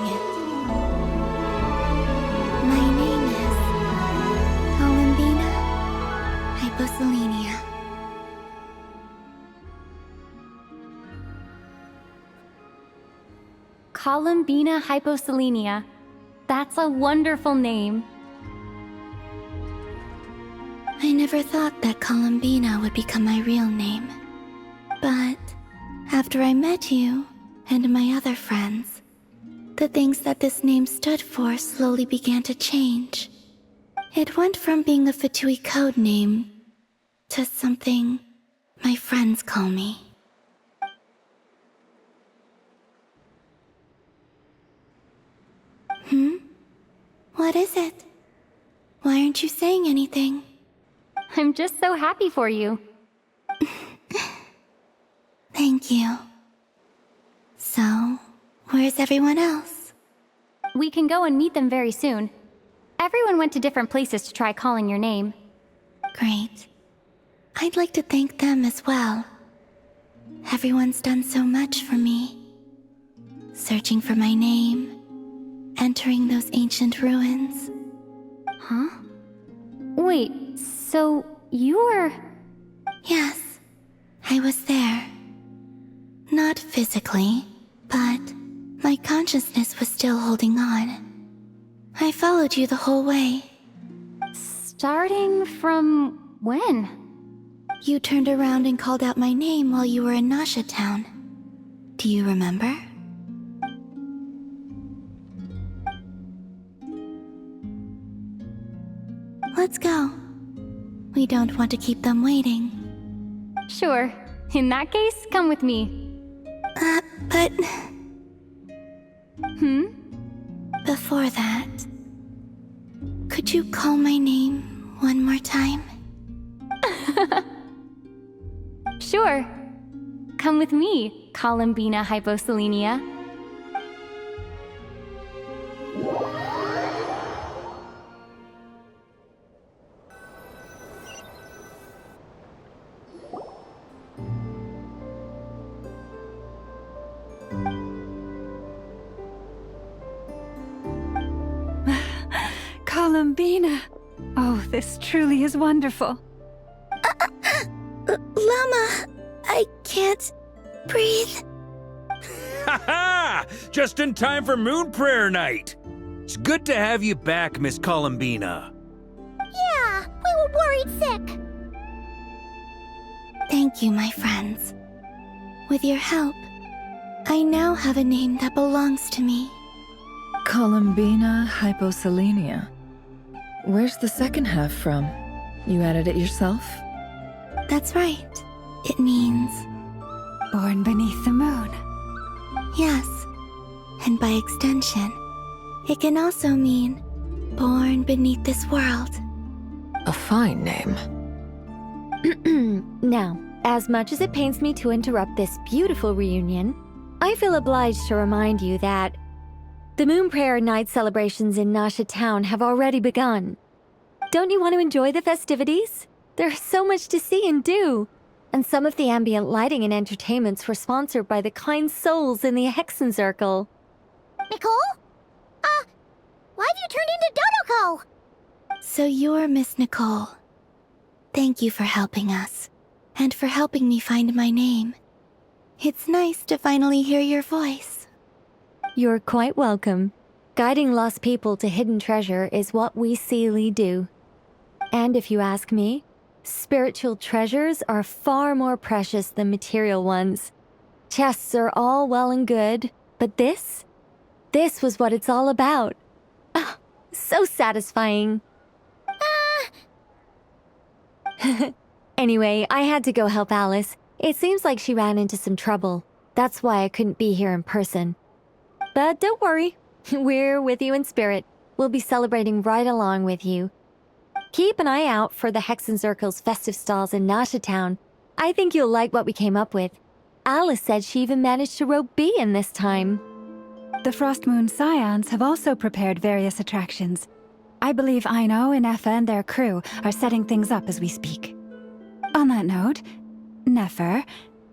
Columbina hyposelenia. That's a wonderful name. I never thought that Columbina would become my real name. But after I met you and my other friends, the things that this name stood for slowly began to change. It went from being a Fatui code name to something my friends call me. What is it? Why aren't you saying anything? I'm just so happy for you. Thank you. So, where's everyone else? We can go and meet them very soon. Everyone went to different places to try calling your name. Great. I'd like to thank them as well. Everyone's done so much for me. Searching for my name, entering those ancient ruins. Huh? Wait, so you were... Yes, I was there. Not physically, but my consciousness was still holding on. I followed you the whole way. Starting from when? You turned around and called out my name while you were in Nasha Town. Do you remember? Let's go. We don't want to keep them waiting. Sure. In that case, come with me. But... Before that, could you call my name one more time? Sure. Come with me, Columbina hyposelenia. Columbina! Oh, this truly is wonderful. Llama, I can't breathe. Ha ha! Just in time for Moon Prayer Night. It's good to have you back, Miss Columbina. Yeah, we were worried sick. Thank you, my friends. With your help, I now have a name that belongs to me. Columbina hyposelenia. Where's the second half from? You added it yourself? That's right. It means... born beneath the moon. Yes. And by extension, it can also mean born beneath this world. A fine name. Now, as much as it pains me to interrupt this beautiful reunion, I feel obliged to remind you that the Moon Prayer Night celebrations in Nasha Town have already begun. Don't you want to enjoy the festivities? There's so much to see and do. And some of the ambient lighting and entertainments were sponsored by the kind souls in the Hexen Circle. Nicole? Why have you turned into Dodoko? So you're Miss Nicole. Thank you for helping us, and for helping me find my name. It's nice to finally hear your voice. You're quite welcome. Guiding lost people to hidden treasure is what we Seelie do. And if you ask me, spiritual treasures are far more precious than material ones. Chests are all well and good, but this was what it's all about. Ah, so satisfying. Anyway, I had to go help Alice. It seems like she ran into some trouble. That's why I couldn't be here in person. But don't worry, we're with you in spirit. We'll be celebrating right along with you. Keep an eye out for the Hexen Circle's festive stalls in Nasha Town. I think you'll like what we came up with. Alice said she even managed to rope B in this time. The Frost Moon Scions have also prepared various attractions. I believe Aino and Effa and their crew are setting things up as we speak. On that note, Nefer,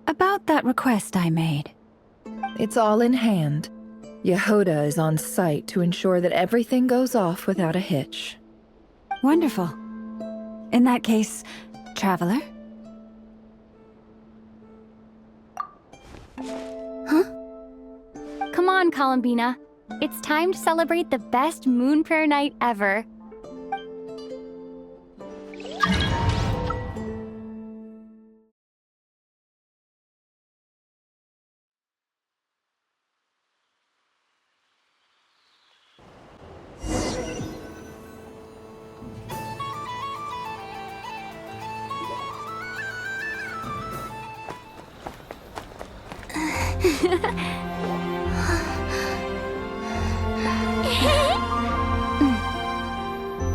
about that request I made. It's all in hand. Yehoda is on site to ensure that everything goes off without a hitch. Wonderful. In that case, Traveler? Come on, on, Columbina. It's time to celebrate the best moon prayer night ever.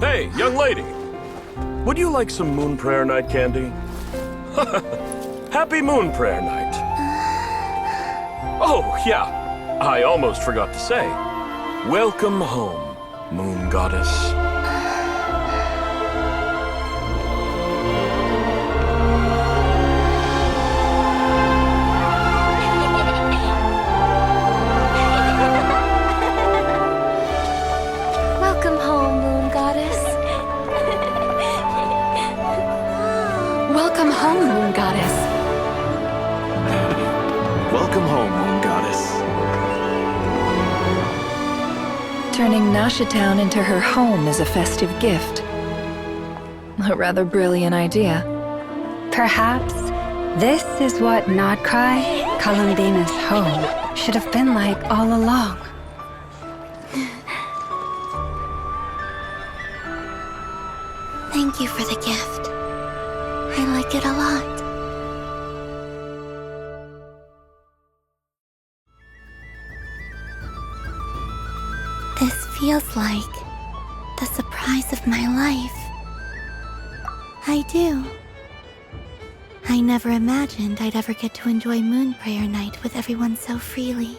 Hey, young lady. Would you like some Moon Prayer Night candy? Happy Moon Prayer Night. Oh, yeah. I almost forgot to say. Welcome home, Moon Goddess. Welcome home, Moon Goddess. Welcome home, Moon Goddess. Welcome home, Moon Goddess. Turning Nasha Town into her home is a festive gift. A rather brilliant idea. Perhaps this is what Nod-Krai, Columbina's home, should have been like all along. Thank you for the gift. I like it a lot. This feels like the surprise of my life. I do. I never imagined I'd ever get to enjoy Moon Prayer Night with everyone so freely.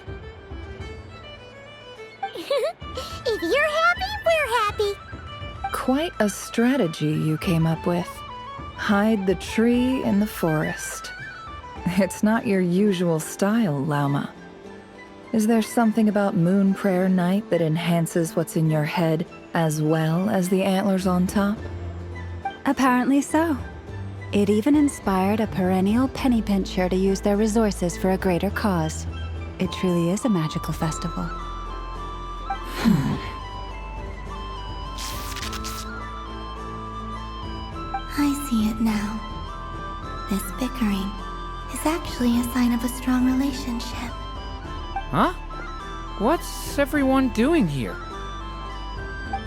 If you're happy, we're happy. Quite a strategy you came up with. Hide the tree in the forest. It's not your usual style, Lauma. Is there something about Moon Prayer Night that enhances what's in your head as well as the antlers on top? Apparently so. It even inspired a perennial penny pincher to use their resources for a greater cause. It truly is a magical festival. I see it now. This bickering is actually a sign of a strong relationship. Huh? What's everyone doing here?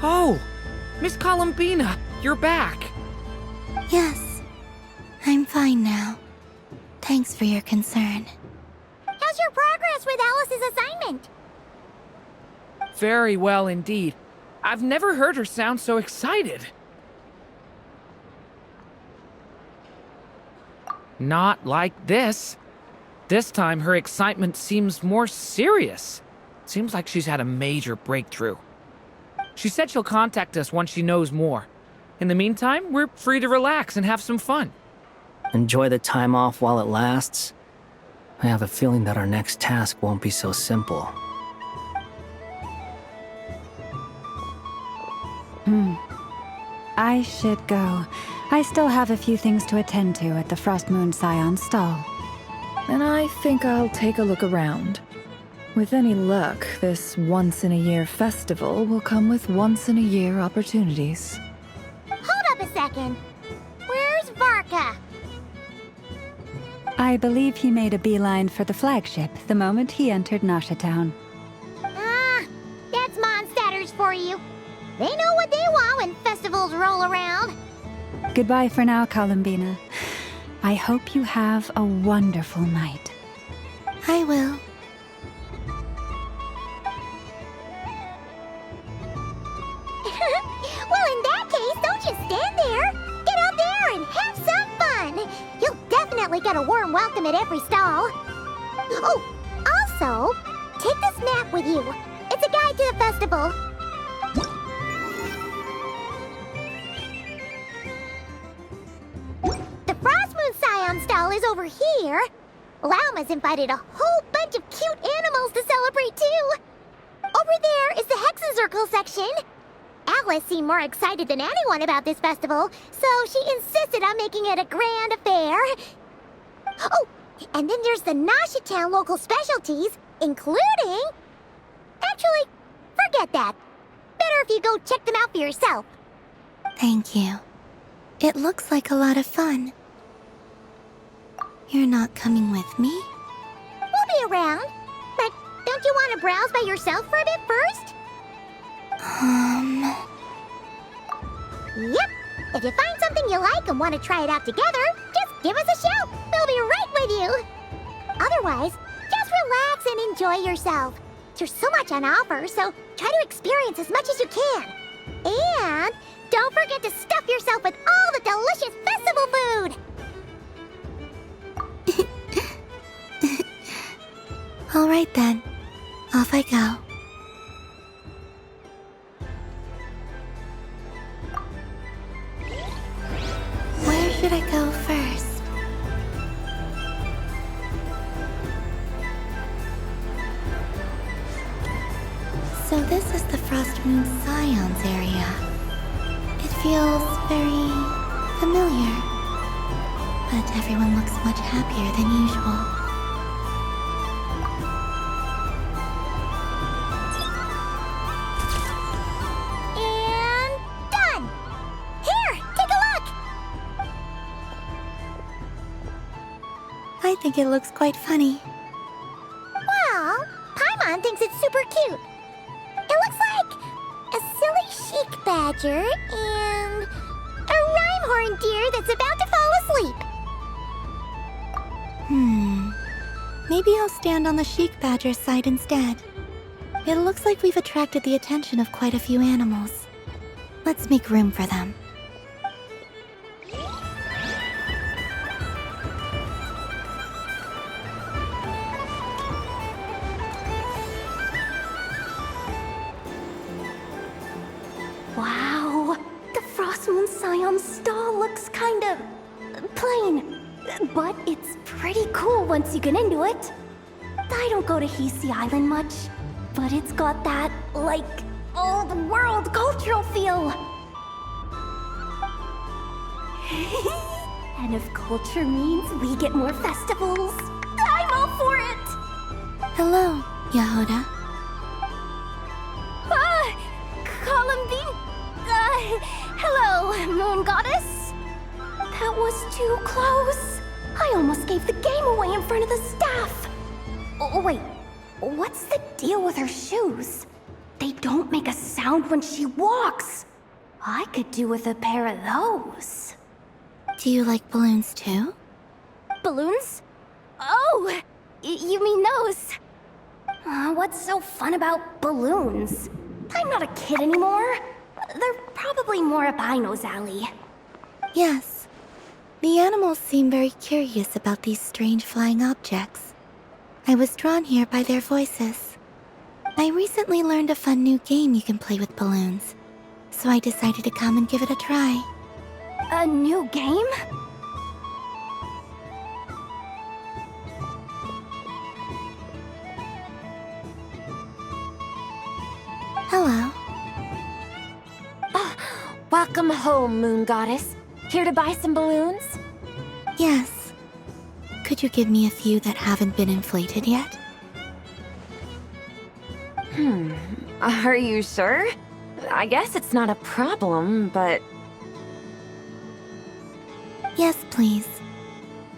Oh, Miss Columbina, you're back. Yes, I'm fine now. Thanks for your concern. How's your progress with Alice's assignment? Very well indeed. I've never heard her sound so excited. Not like this. This time, her excitement seems more serious. Seems like she's had a major breakthrough. She said she'll contact us once she knows more. In the meantime, we're free to relax and have some fun. Enjoy the time off while it lasts. I have a feeling that our next task won't be so simple. I should go. I still have a few things to attend to at the Frost Moon Scion stall. And I think I'll take a look around. With any luck, this once-in-a-year festival will come with once-in-a-year opportunities. Hold up a second. Where's Varka? I believe he made a beeline for the flagship the moment he entered Nasha Town. That's Mondstadters for you. They know what they want when festivals roll around. Goodbye for now, Columbina. I hope you have a wonderful night. I will. Well, in that case, don't just stand there. Get out there and have some fun. You'll definitely get a warm welcome at every stall. Oh, also, take this map with you. It's a guide to the festival. The Frost Moon Scion stall is over here. Lauma's invited a whole bunch of cute animals to celebrate too. Over there is the Hexencircle section. Alice seemed more excited than anyone about this festival, so she insisted on making it a grand affair. Oh, and then there's the Nasha Town local specialties, including forget that. Better if you go check them out for yourself. Thank you. It looks like a lot of fun. You're not coming with me? We'll be around. But don't you want to browse by yourself for a bit first? Yep. If you find something you like and want to try it out together, just give us a shout. We'll be right with you. Otherwise, just relax and enjoy yourself. There's so much on offer, so try to experience as much as you can. And don't forget to stuff yourself with all the delicious festival food. All right then. Off I go. Where should I go first? So this is the Frost Moon Scions area. It feels very familiar. But everyone looks much happier than usual. And done! Here, take a look! I think it looks quite funny. Well, Paimon thinks it's super cute. It looks like a silly chic badger and a rhyme-horn deer that's about to fall asleep. Maybe I'll stand on the chic badger's side instead. It looks like we've attracted the attention of quite a few animals. Let's make room for them. Wow, the Frost Moon Scion stall looks kind of plain, but it's pretty cool once you get into it. I don't go to Hisi Island much, but it's got that, like, old world cultural feel. And if culture means we get more festivals, I'm all for it! Hello, Yahoda. Columbine! Hello, Moon Goddess! That was too close. I almost gave the game away in front of the staff. Oh, wait, what's the deal with her shoes? They don't make a sound when she walks. I could do with a pair of those. Do you like balloons too? Balloons? Oh, you mean those? What's so fun about balloons? I'm not a kid anymore. They're probably more up Aino's alley. Yes. The animals seem very curious about these strange flying objects. I was drawn here by their voices. I recently learned a fun new game you can play with balloons, so I decided to come and give it a try. A new game? Hello. Welcome home, Moon Goddess. Here to buy some balloons? Yes. Could you give me a few that haven't been inflated yet? Are you sure? I guess it's not a problem, but... Yes, please.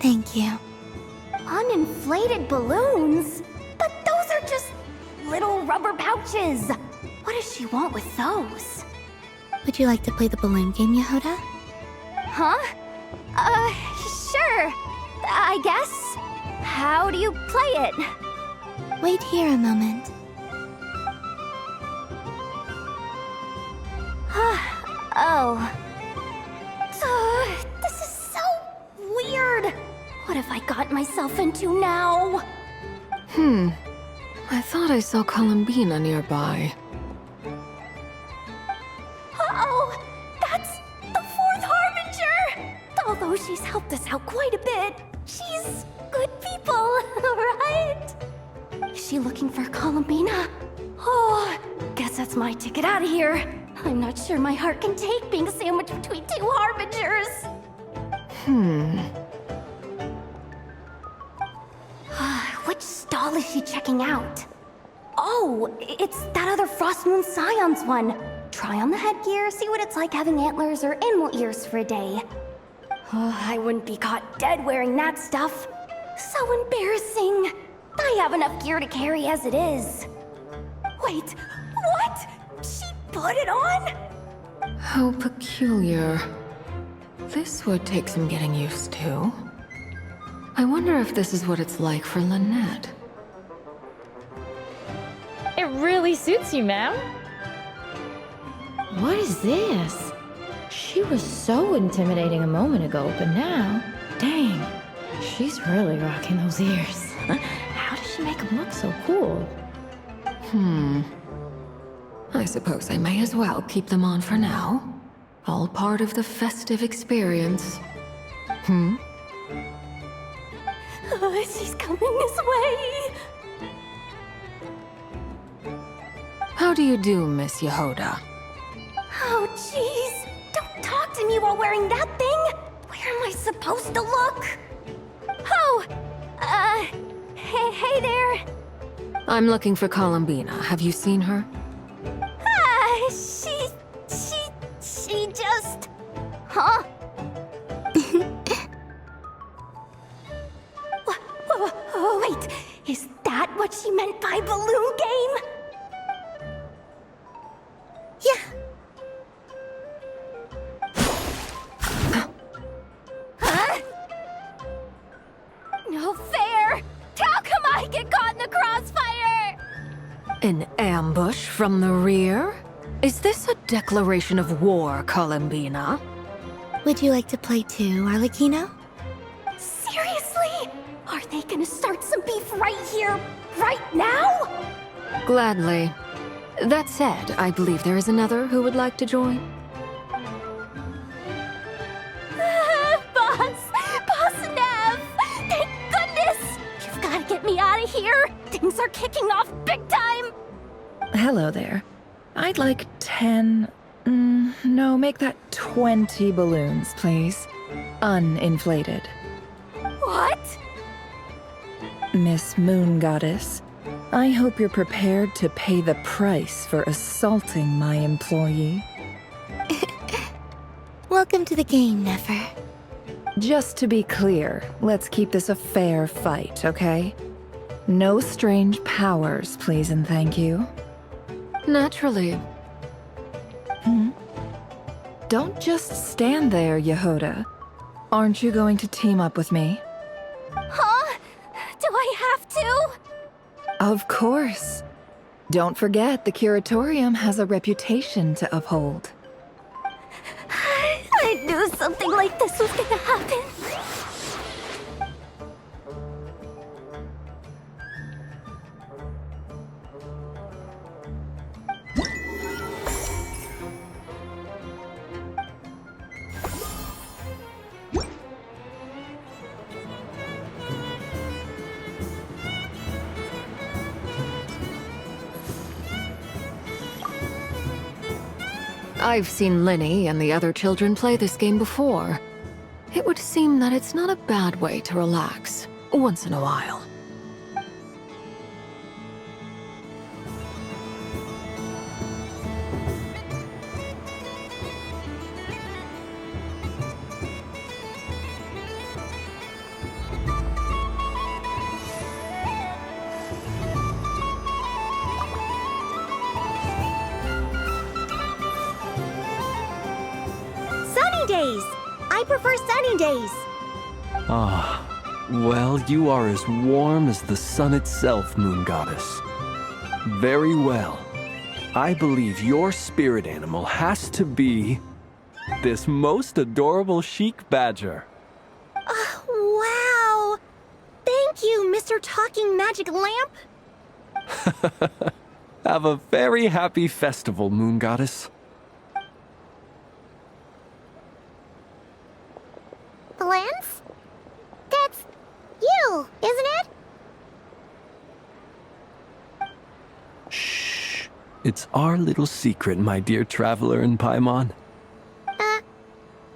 Thank you. Uninflated balloons? But those are just little rubber pouches. What does she want with those? Would you like to play the balloon game, Yahoda? Huh? Sure. I guess. How do you play it? Wait here a moment. Oh. This is so weird. What have I got myself into now? I thought I saw Columbina nearby. Uh-oh! That's the fourth Harbinger! Although she's helped us out quite a bit, she's good people, right? Is she looking for Columbina? Oh, guess that's my ticket out of here. I'm not sure my heart can take being sandwiched between two Harbingers. Which stall is she checking out? Oh, it's that other Frost Moon Scion's one. Try on the headgear, see what it's like having antlers or animal ears for a day. Oh, I wouldn't be caught dead wearing that stuff. So embarrassing. I have enough gear to carry as it is. Wait, what? She put it on? How peculiar. This would take some getting used to. I wonder if this is what it's like for Lynette. It really suits you, ma'am. What is this? She was so intimidating a moment ago, but now, dang, she's really rocking those ears. How does she make them look so cool? I suppose I may as well keep them on for now. All part of the festive experience. She's coming this way. How do you do, Miss Yehoda? Oh, jeez. Don't talk to me while wearing that thing. Where am I supposed to look? Oh, hey there. I'm looking for Columbina. Have you seen her? She just... Huh? Wait, is that what she meant by balloon game? Yeah. Huh? No fair! How come I get caught in the crossfire? An ambush from the rear? Is this a declaration of war, Columbina? Would you like to play too, Arlecchino? Seriously? Are they gonna start some beef right here, right now? Gladly. That said, I believe there is another who would like to join. Boss Nev! Thank goodness! You've gotta get me out of here! Things are kicking off big time! Hello there. I'd like 10... no, make that 20 balloons, please. Uninflated. What? Miss Moon Goddess, I hope you're prepared to pay the price for assaulting my employee. Welcome to the game, Nefer. Just to be clear, let's keep this a fair fight, okay? No strange powers, please and thank you. Naturally. Don't just stand there, Yehoda. Aren't you going to team up with me? Huh? Do I have to? Of course. Don't forget, the Curatorium has a reputation to uphold. I knew something like this was gonna happen. I've seen Linny and the other children play this game before. It would seem that it's not a bad way to relax, once in a while. Days. I prefer sunny days. Well, you are as warm as the sun itself, Moon Goddess. Very well. I believe your spirit animal has to be this most adorable chic badger. Wow! Thank you, Mr. Talking Magic Lamp. Have a very happy festival, Moon Goddess. Lance? That's you, isn't it? Shh. It's our little secret, my dear traveler in Paimon.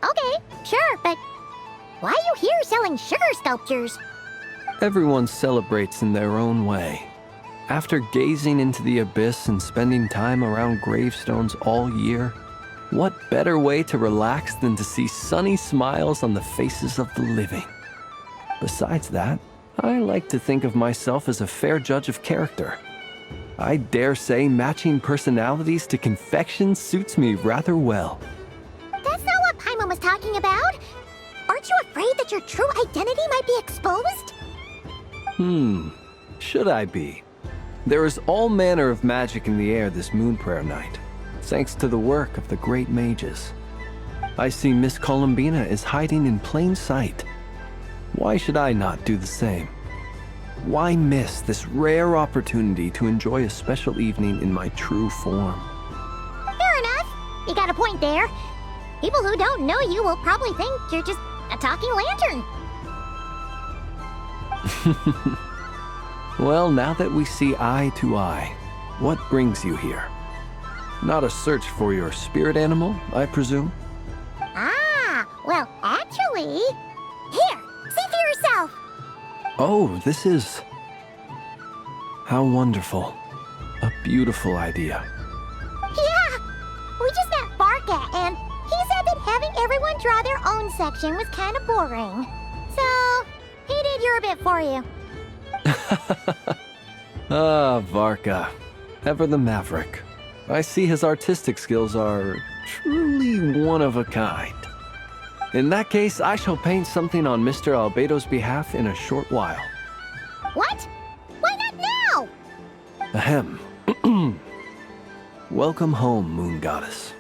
Okay, sure, but why are you here selling sugar sculptures? Everyone celebrates in their own way. After gazing into the abyss and spending time around gravestones all year, what better way to relax than to see sunny smiles on the faces of the living? Besides that, I like to think of myself as a fair judge of character. I dare say matching personalities to confection suits me rather well. That's not what Paimon was talking about. Aren't you afraid that your true identity might be exposed? Should I be? There is all manner of magic in the air this moon prayer night, thanks to the work of the great mages. I see Miss Columbina is hiding in plain sight. Why should I not do the same? Why miss this rare opportunity to enjoy a special evening in my true form? Fair enough. You got a point there. People who don't know you will probably think you're just a talking lantern. Well, now that we see eye to eye, what brings you here? Not a search for your spirit animal, I presume? Ah, well, actually... Here, see for yourself. Oh, this is... How wonderful. A beautiful idea. Yeah, we just met Barca, and he said that having everyone draw their own section was kind of boring. So, he did your bit for you. Varka. Ever the maverick. I see his artistic skills are truly one of a kind. In that case, I shall paint something on Mr. Albedo's behalf in a short while. What? Why not now? Ahem. Welcome home, Moon Goddess.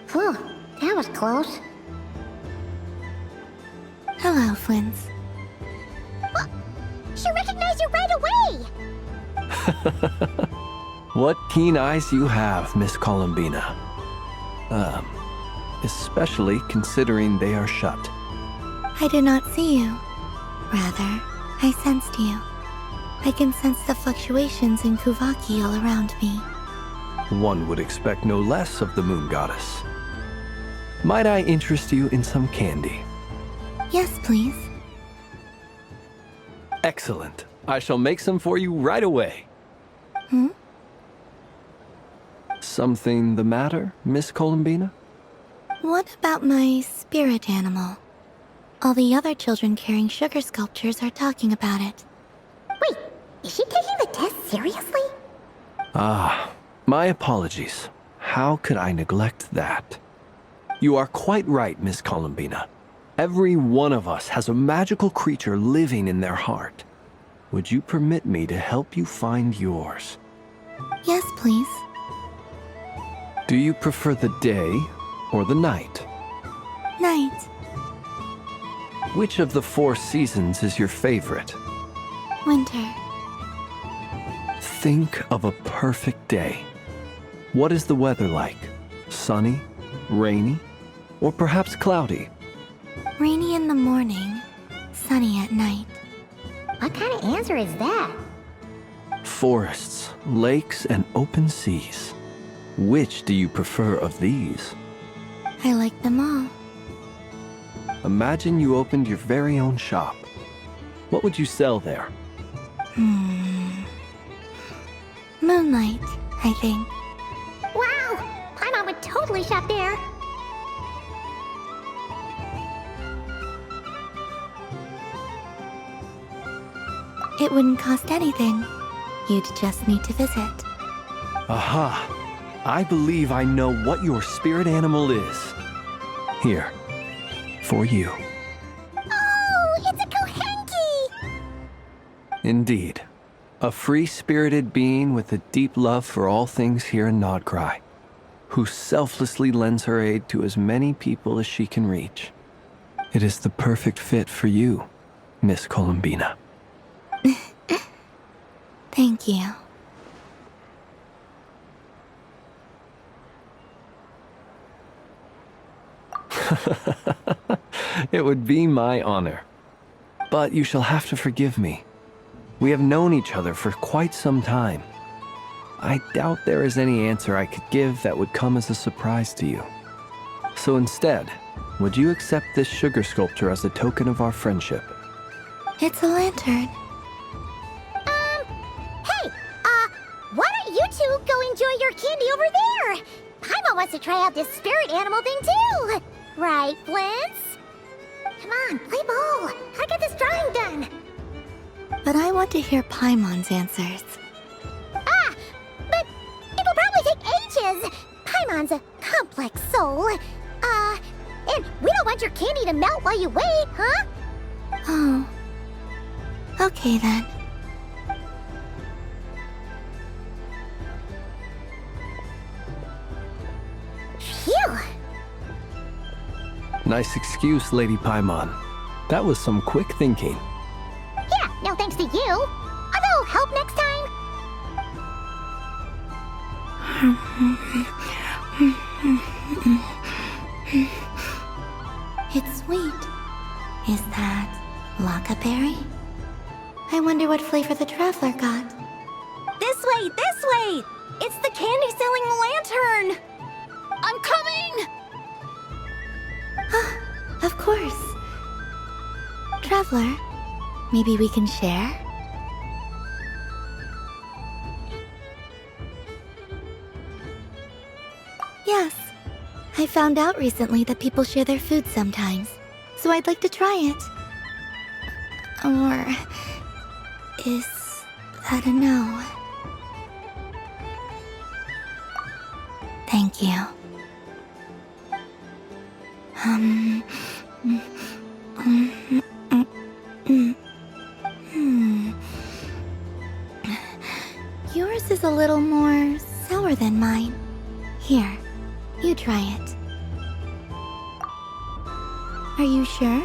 Phew, that was close. Hello, Flins. She recognized you right away! What keen eyes you have, Miss Columbina. Especially considering they are shut. I did not see you. Rather, I sensed you. I can sense the fluctuations in Kuvaki all around me. One would expect no less of the Moon Goddess. Might I interest you in some candy? Yes, please. Excellent. I shall make some for you right away. Something the matter, Miss Columbina? What about my spirit animal? All the other children carrying sugar sculptures are talking about it. Wait, is she taking the test seriously? My apologies. How could I neglect that? You are quite right, Miss Columbina. Every one of us has a magical creature living in their heart. Would you permit me to help you find yours? Yes, please. Do you prefer the day or the night? Night. Which of the 4 seasons is your favorite? Winter. Think of a perfect day. What is the weather like? Sunny, rainy, or perhaps cloudy? Rainy in the morning, sunny at night. What kind of answer is that? Forests, lakes, and open seas. Which do you prefer of these? I like them all. Imagine you opened your very own shop. What would you sell there? Moonlight, I think. Wow! Paimon would totally shop there. It wouldn't cost anything. You'd just need to visit. Aha! I believe I know what your spirit animal is. Here, for you. Oh, it's a Kohenki! Indeed. A free-spirited being with a deep love for all things here in Nod-Krai, who selflessly lends her aid to as many people as she can reach. It is the perfect fit for you, Miss Columbina. Thank you. It would be my honor. But you shall have to forgive me. We have known each other for quite some time. I doubt there is any answer I could give that would come as a surprise to you. So instead, would you accept this sugar sculpture as a token of our friendship? It's a lantern. Hey! to go enjoy your candy over there. Paimon wants to try out this spirit animal thing too. Right, Blintz? Come on, play ball. I got this drawing done. But I want to hear Paimon's answers. Ah, but it'll probably take ages. Paimon's a complex soul. And we don't want your candy to melt while you wait, huh? Oh. Okay then. Phew. Nice excuse, Lady Paimon. That was some quick thinking. Yeah, no thanks to you. A little help next time. It's sweet. Is that Lockaberry? I wonder what flavor the traveler got. This way, this way! It's the candy-selling lantern! I'm coming! Of course. Traveler, maybe we can share? Yes. I found out recently that people share their food sometimes, so I'd like to try it. Or is that a no? Thank you. Yours is a little more sour than mine. Here, you try it. Are you sure?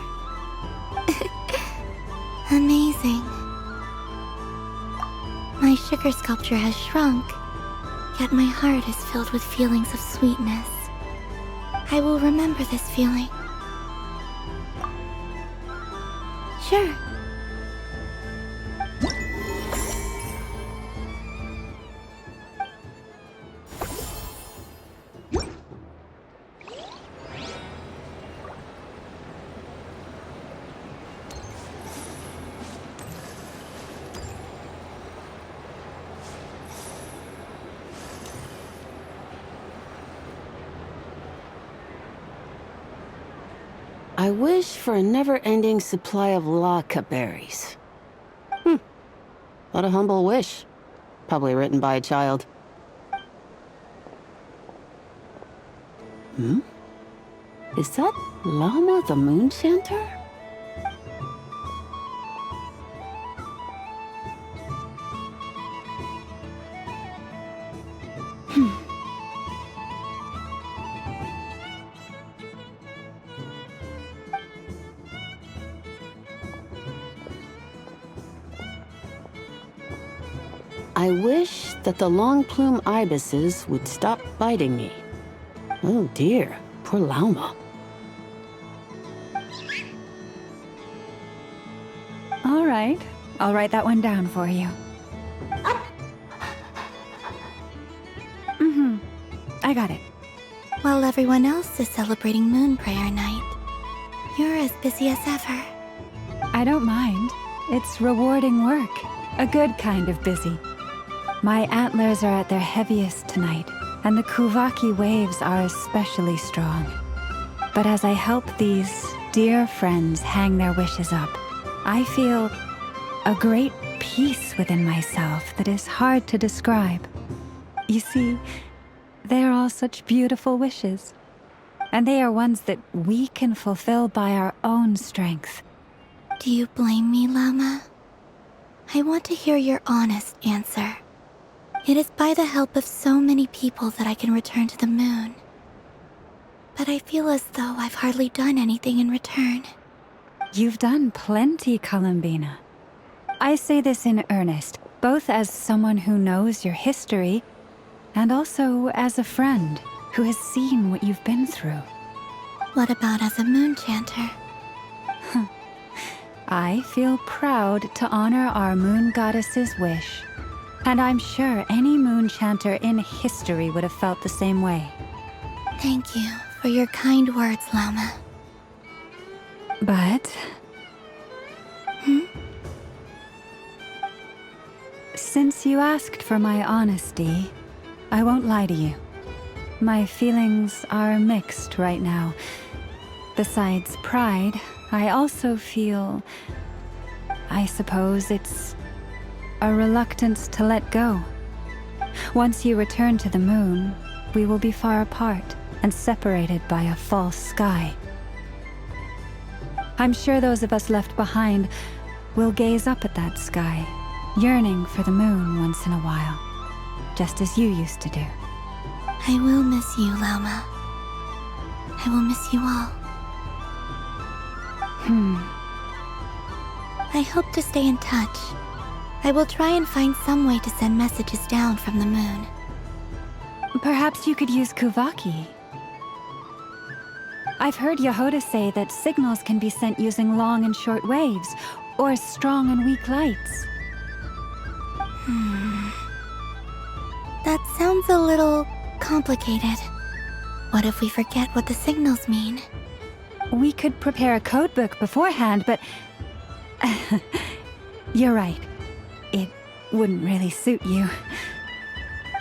Amazing. My sugar sculpture has shrunk, yet my heart is filled with feelings of sweetness. I will remember this feeling. Sure. I wish for a never-ending supply of laka berries. What a humble wish. Probably written by a child. Is that Llama the Moon Chanter? I wish that the long plume ibises would stop biting me. Oh dear, poor Llama. All right, I'll write that one down for you. I got it. While everyone else is celebrating Moon Prayer Night, you're as busy as ever. I don't mind. It's rewarding work. A good kind of busy. My antlers are at their heaviest tonight, and the Kuvaki waves are especially strong. But as I help these dear friends hang their wishes up, I feel a great peace within myself that is hard to describe. You see, they are all such beautiful wishes, and they are ones that we can fulfill by our own strength. Do you blame me, Llama? I want to hear your honest answer. It is by the help of so many people that I can return to the moon. But I feel as though I've hardly done anything in return. You've done plenty, Columbina. I say this in earnest, both as someone who knows your history, and also as a friend who has seen what you've been through. What about as a moon chanter? I feel proud to honor our moon goddess's wish. And I'm sure any moon chanter in history would have felt the same way. Thank you for your kind words, Llama. But... since you asked for my honesty, I won't lie to you. My feelings are mixed right now. Besides pride, I also feel... I suppose it's a reluctance to let go. Once you return to the moon, we will be far apart and separated by a false sky. I'm sure those of us left behind will gaze up at that sky, yearning for the moon once in a while, just as you used to do. I will miss you, Lauma. I will miss you all. I hope to stay in touch. I will try and find some way to send messages down from the moon. Perhaps you could use Kuvaki. I've heard Yehoda say that signals can be sent using long and short waves, or strong and weak lights. That sounds a little complicated. What if we forget what the signals mean? We could prepare a codebook beforehand, but... You're right. It wouldn't really suit you.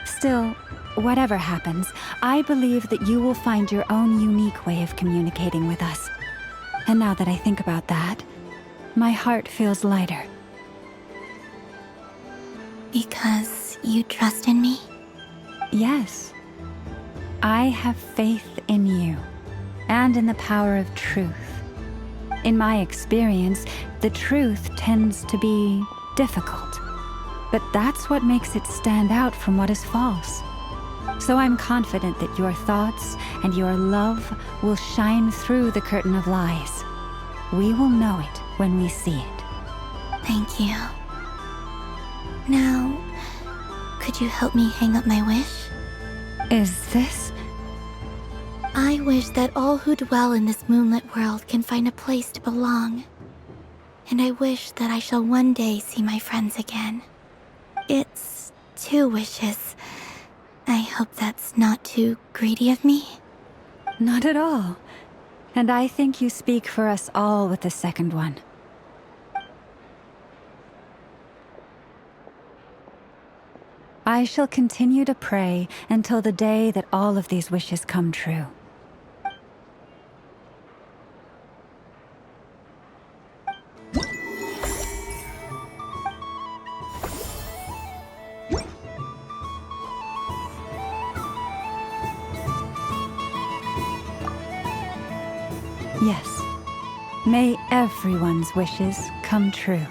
Still, whatever happens, I believe that you will find your own unique way of communicating with us. And now that I think about that, my heart feels lighter. Because you trust in me? Yes. I have faith in you, and in the power of truth. In my experience, the truth tends to be difficult, but that's what makes it stand out from what is false. So I'm confident that your thoughts and your love will shine through the curtain of lies. We will know it when we see it. Thank you. Now, could you help me hang up my wish? Is this? I wish that all who dwell in this moonlit world can find a place to belong. And I wish that I shall one day see my friends again. It's 2 wishes. I hope that's not too greedy of me. Not at all. And I think you speak for us all with the second one. I shall continue to pray until the day that all of these wishes come true. Yes. May everyone's wishes come true.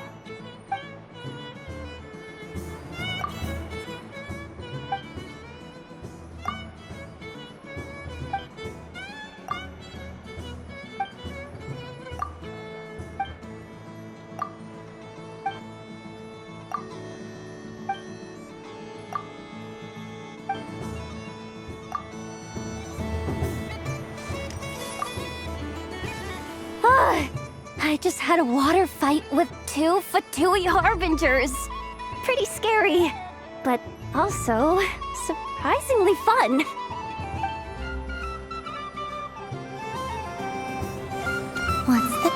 I just had a water fight with 2 Fatui Harbingers. Pretty scary, but also surprisingly fun. What's the...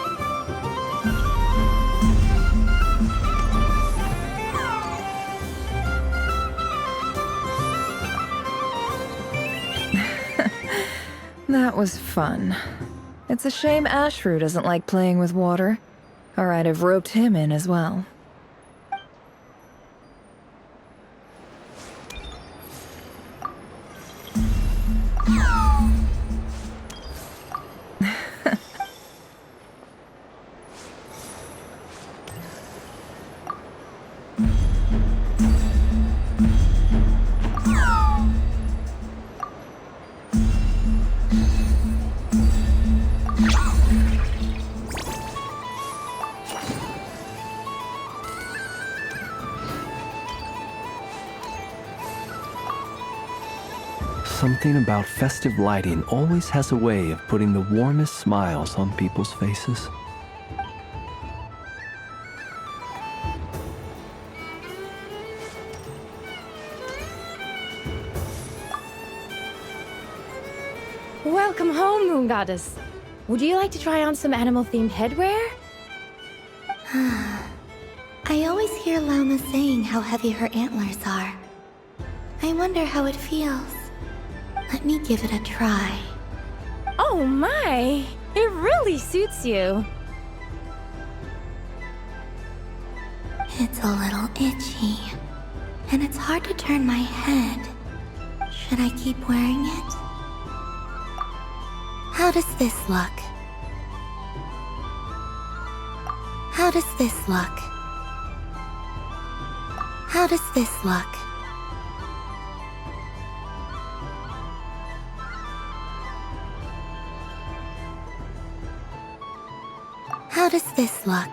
That was fun. It's a shame Ashru doesn't like playing with water, or I'd have roped him in as well. Something about festive lighting always has a way of putting the warmest smiles on people's faces. Welcome home, Moon Goddess. Would you like to try on some animal-themed headwear? I always hear Lauma saying how heavy her antlers are. I wonder how it feels. Let me give it a try. Oh my! It really suits you. It's a little itchy, and it's hard to turn my head. Should I keep wearing it? How does this look? How does this look? How does this look? How does this look?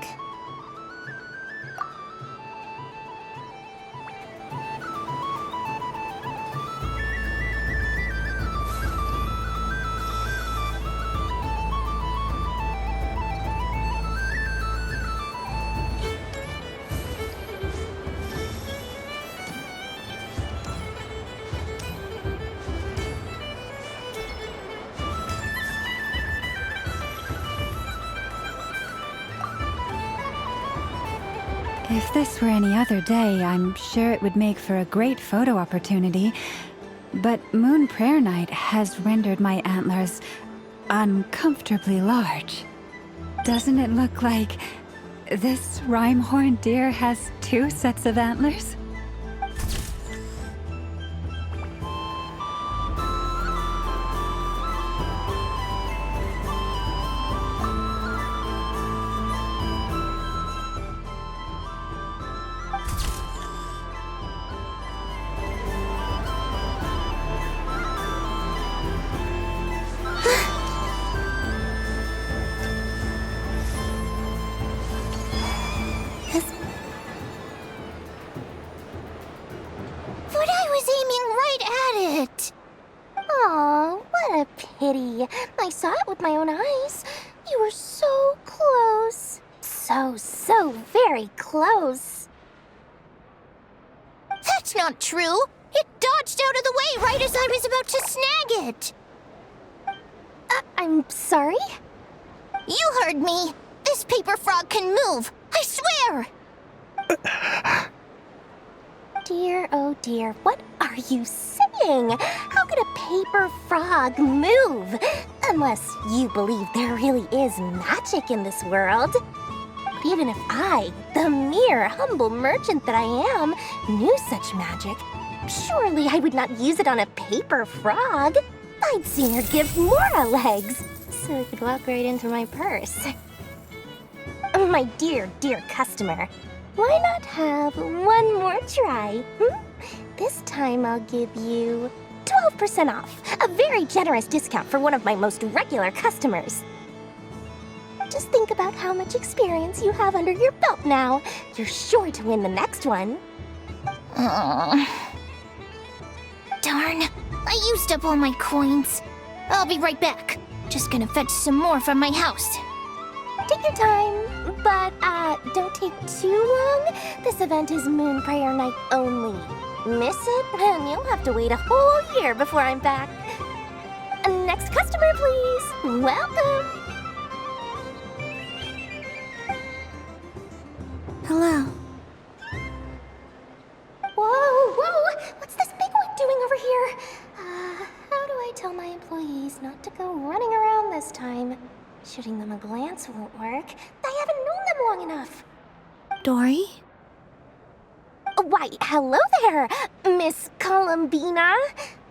If this were any other day, I'm sure it would make for a great photo opportunity. But Moon Prayer Night has rendered my antlers uncomfortably large. Doesn't it look like this rhyme-horned deer has 2 sets of antlers? But I was aiming right at it! Aw, what a pity. I saw it with my own eyes. You were so close. So very close. That's not true! It dodged out of the way right as I was about to snag it! I'm sorry? You heard me! This paper frog can move! I swear! Dear, oh dear, what are you saying? How could a paper frog move? Unless you believe there really is magic in this world. But even if I, the mere humble merchant that I am, knew such magic, surely I would not use it on a paper frog. I'd sooner give Mora legs, so it could walk right into my purse. My dear, dear customer, why not have one more try? This time I'll give you 12% off, a very generous discount for one of my most regular customers. Just think about how much experience you have under your belt now. You're sure to win the next one. Darn, I used up all my coins. I'll be right back. Just gonna fetch some more from my house. Take your time, but don't take too long. This event is Moon Prayer Night only. Miss it, and you'll have to wait a whole year before I'm back. Next customer, please. Welcome. Hello. Whoa! What's this big one doing over here? How do I tell my employees not to go running around this time? Shooting them a glance won't work. I haven't known them long enough. Dory? Why, hello there, Miss Columbina.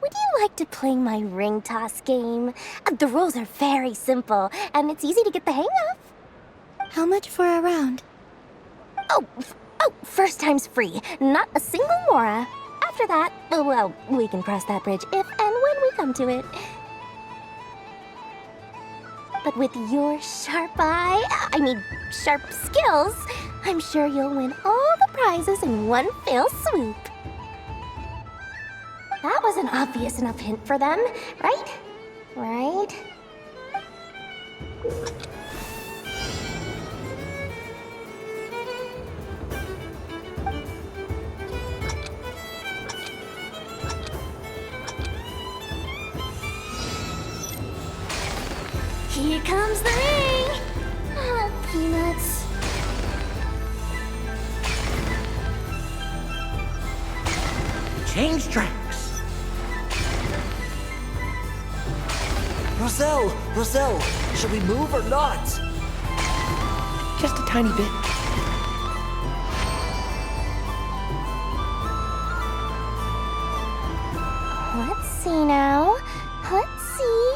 Would you like to play my ring toss game? The rules are very simple, and it's easy to get the hang of. How much for a round? Oh, first time's free. Not a single mora. After that, well, we can cross that bridge if and when we come to it. But with your sharp sharp skills, I'm sure you'll win all the prizes in one fell swoop. That was an obvious enough hint for them, right? Right? Here comes the ring! Oh, peanuts. Change tracks. Roselle, should we move or not? Just a tiny bit. Let's see now. Let's see.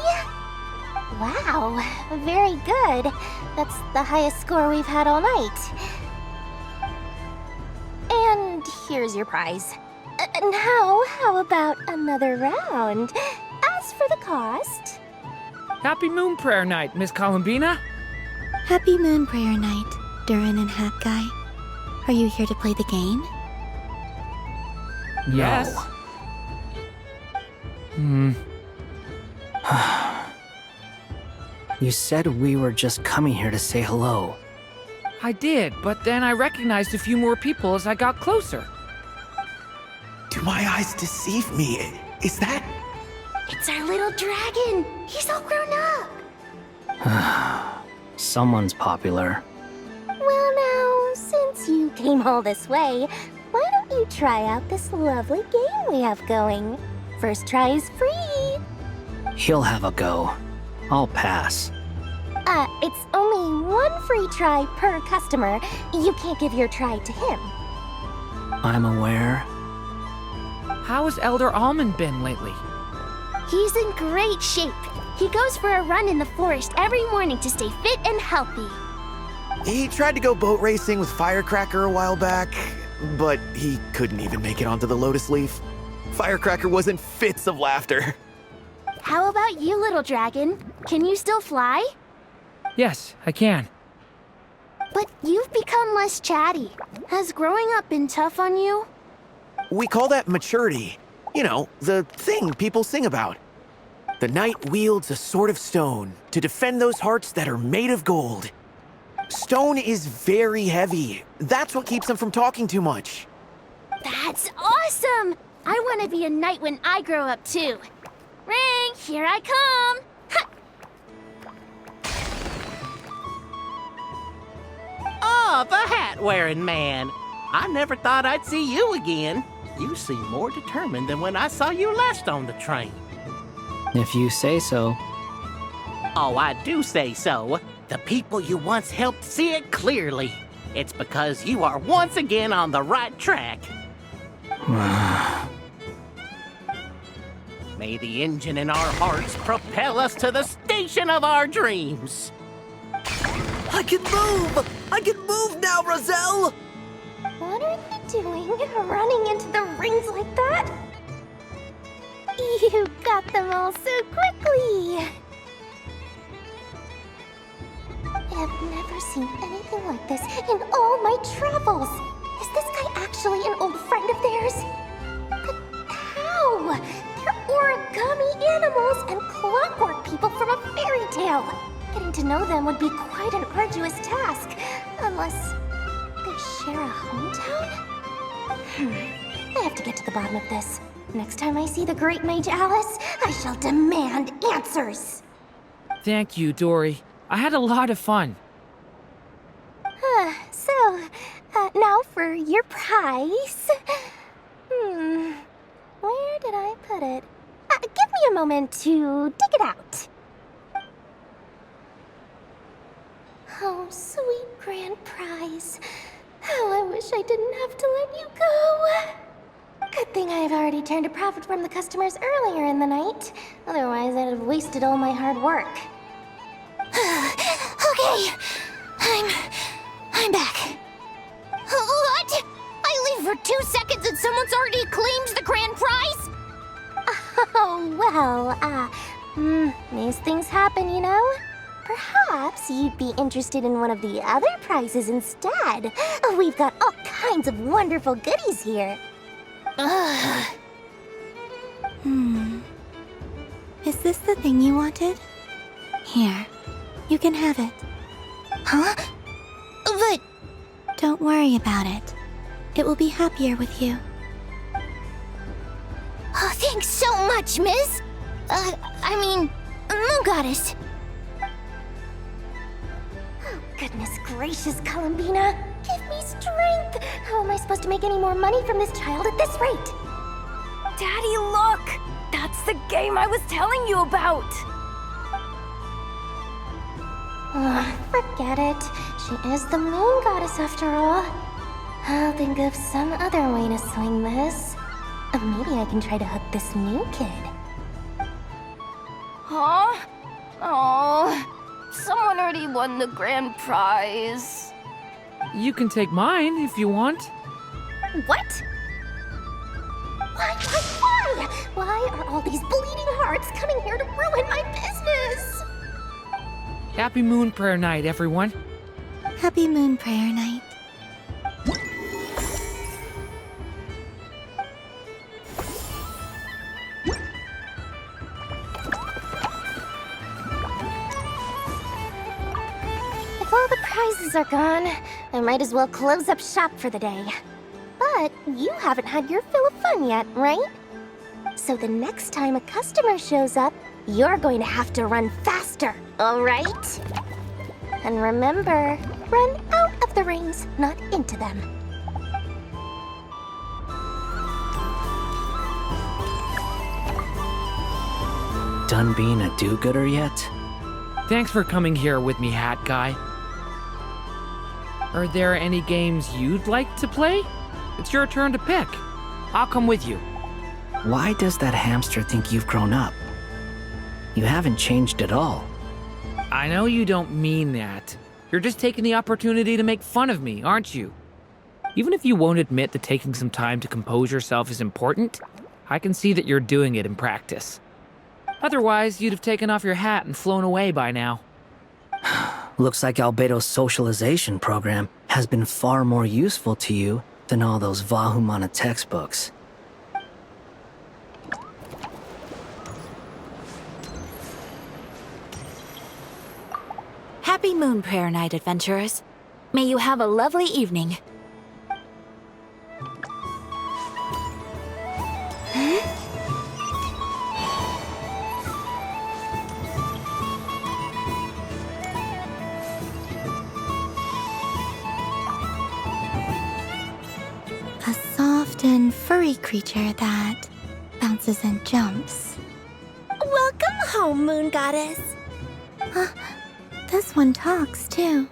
Wow, very good. That's the highest score we've had all night. And here's your prize. Now, how about another round? As for the cost... Happy Moon Prayer Night, Miss Columbina. Happy Moon Prayer Night, Durin and Hat Guy. Are you here to play the game? Yes. You said we were just coming here to say hello. I did, but then I recognized a few more people as I got closer. Do my eyes deceive me? Is that... It's our little dragon! He's all grown up! Someone's popular. Well now, since you came all this way, why don't you try out this lovely game we have going? First try is free! He'll have a go. I'll pass. It's only one free try per customer. You can't give your try to him. I'm aware. How has Elder Almond been lately? He's in great shape. He goes for a run in the forest every morning to stay fit and healthy. He tried to go boat racing with Firecracker a while back, but he couldn't even make it onto the Lotus Leaf. Firecracker was in fits of laughter. How about you, little dragon? Can you still fly? Yes, I can. But you've become less chatty. Has growing up been tough on you? We call that maturity. You know, the thing people sing about. The knight wields a sword of stone to defend those hearts that are made of gold. Stone is very heavy. That's what keeps them from talking too much. That's awesome! I want to be a knight when I grow up too. Ring, here I come! Ha! Oh, the hat-wearing man. I never thought I'd see you again. You seem more determined than when I saw you last on the train. If you say so. Oh, I do say so. The people you once helped see it clearly. It's because you are once again on the right track. May the engine in our hearts propel us to the station of our dreams. I can move! I can move now, Roselle! What are you doing, running into the rings like that? You got them all so quickly! I've never seen anything like this in all my travels! Is this guy actually an old friend of theirs? But how? They're origami animals and clockwork people from a fairy tale! Getting to know them would be quite an arduous task, unless they share a hometown? I have to get to the bottom of this. Next time I see the Great Mage Alice, I shall demand answers! Thank you, Dory. I had a lot of fun. Now for your prize. Where did I put it? Give me a moment to dig it out. Oh, sweet grand prize. How I wish I didn't have to let you go. Good thing I've already turned a profit from the customers earlier in the night. Otherwise, I'd have wasted all my hard work. Okay, I'm back. What? I leave for 2 seconds and someone's already claimed the grand prize? Oh, well, these things happen, you know? Perhaps you'd be interested in one of the other prizes instead. We've got all kinds of wonderful goodies here. Is this the thing you wanted? Here, you can have it. Huh? But... Don't worry about it. It will be happier with you. Oh, thanks so much, miss! Moon Goddess. Oh, goodness gracious, Columbina. Give me strength! How am I supposed to make any more money from this child at this rate? Daddy, look! That's the game I was telling you about! Forget it. She is the moon goddess after all. I'll think of some other way to swing this. Maybe I can try to hook this new kid. Huh? Oh, someone already won the grand prize. You can take mine if you want. What? Why? Why are all these bleeding hearts coming here to ruin my business? Happy Moon Prayer Night, everyone. Happy Moon Prayer Night. If all the prizes are gone, I might as well close up shop for the day. But you haven't had your fill of fun yet, right? So the next time a customer shows up, you're going to have to run faster, all right? And remember, run out of the rings, not into them. Done being a do-gooder yet? Thanks for coming here with me, Hat Guy. Are there any games you'd like to play? It's your turn to pick. I'll come with you. Why does that hamster think you've grown up? You haven't changed at all. I know you don't mean that. You're just taking the opportunity to make fun of me, aren't you? Even if you won't admit that taking some time to compose yourself is important, I can see that you're doing it in practice. Otherwise, you'd have taken off your hat and flown away by now. Looks like Albedo's socialization program has been far more useful to you than all those Vahumana textbooks. Happy Moon Prayer Night, adventurers. May you have a lovely evening. A soft and furry creature that bounces and jumps. Welcome home, Moon Goddess. This one talks, too.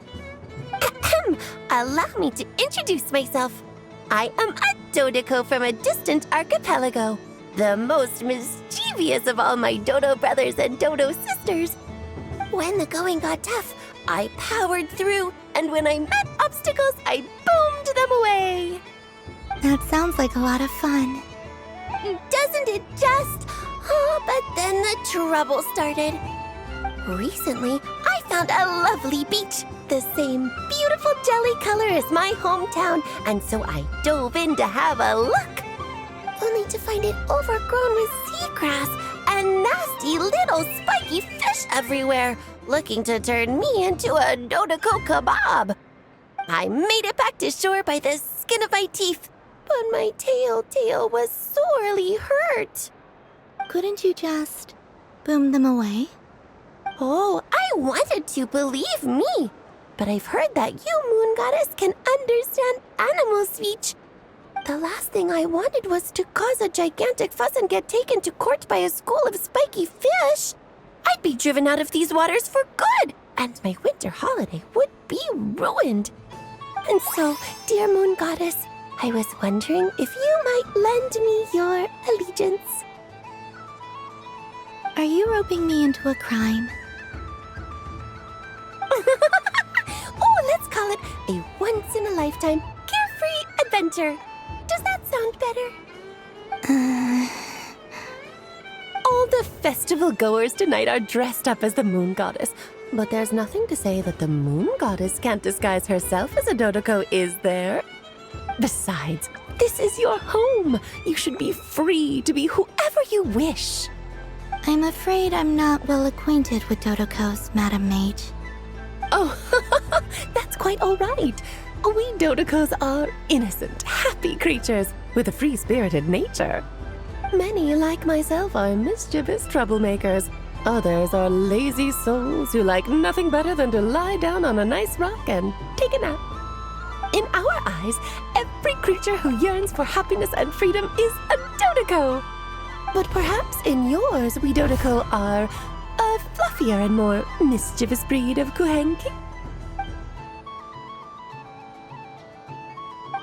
Allow me to introduce myself. I am a Dodoco from a distant archipelago, the most mischievous of all my Dodo brothers and Dodo sisters. When the going got tough, I powered through, and when I met obstacles, I boomed them away. That sounds like a lot of fun. Doesn't it just? Oh, but then the trouble started. Recently, I found a lovely beach, the same beautiful jelly color as my hometown, and so I dove in to have a look. Only to find it overgrown with seagrass and nasty little spiky fish everywhere, looking to turn me into a Dodoco kebab. I made it back to shore by the skin of my teeth, but my tail was sorely hurt. Couldn't you just boom them away? Oh, I wanted to, believe me. But I've heard that you, Moon Goddess, can understand animal speech. The last thing I wanted was to cause a gigantic fuss and get taken to court by a school of spiky fish. I'd be driven out of these waters for good, and my winter holiday would be ruined. And so, dear Moon Goddess, I was wondering if you might lend me your allegiance. Are you roping me into a crime? Oh, let's call it a once-in-a-lifetime carefree adventure. Does that sound better? All the festival goers tonight are dressed up as the Moon Goddess, but there's nothing to say that the Moon Goddess can't disguise herself as a Dodoco, is there? Besides, this is your home. You should be free to be whoever you wish. I'm afraid I'm not well acquainted with Dodocos, Madam Mage. Oh, that's quite all right. We Dodocos are innocent, happy creatures with a free-spirited nature. Many, like myself, are mischievous troublemakers. Others are lazy souls who like nothing better than to lie down on a nice rock and take a nap. In our eyes, every creature who yearns for happiness and freedom is a Dodoco. But perhaps in yours, we Dodoco are A fluffier and more mischievous breed of Kuhenki?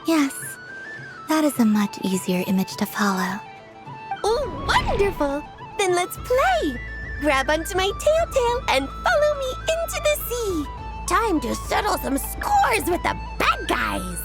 Yes, that is a much easier image to follow. Oh, wonderful! Then let's play! Grab onto my tail and follow me into the sea! Time to settle some scores with the bad guys!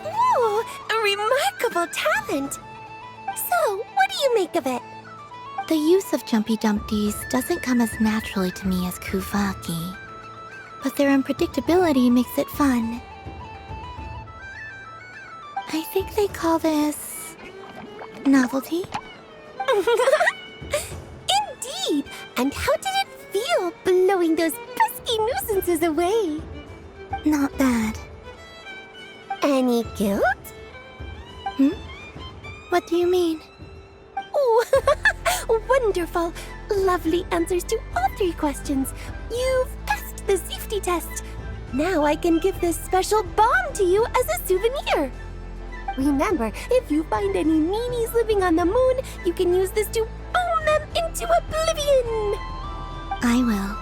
Ooh, a remarkable talent! So, what do you make of it? The use of Jumpy Dumpties doesn't come as naturally to me as Kuvaki, but their unpredictability makes it fun. I think they call this... novelty? Indeed! And how did it feel blowing those pesky nuisances away? Not bad. Any guilt? What do you mean? Oh, wonderful! Lovely answers to all 3 questions. You've passed the safety test. Now I can give this special bomb to you as a souvenir. Remember, if you find any meanies living on the moon, you can use this to boom them into oblivion. I will.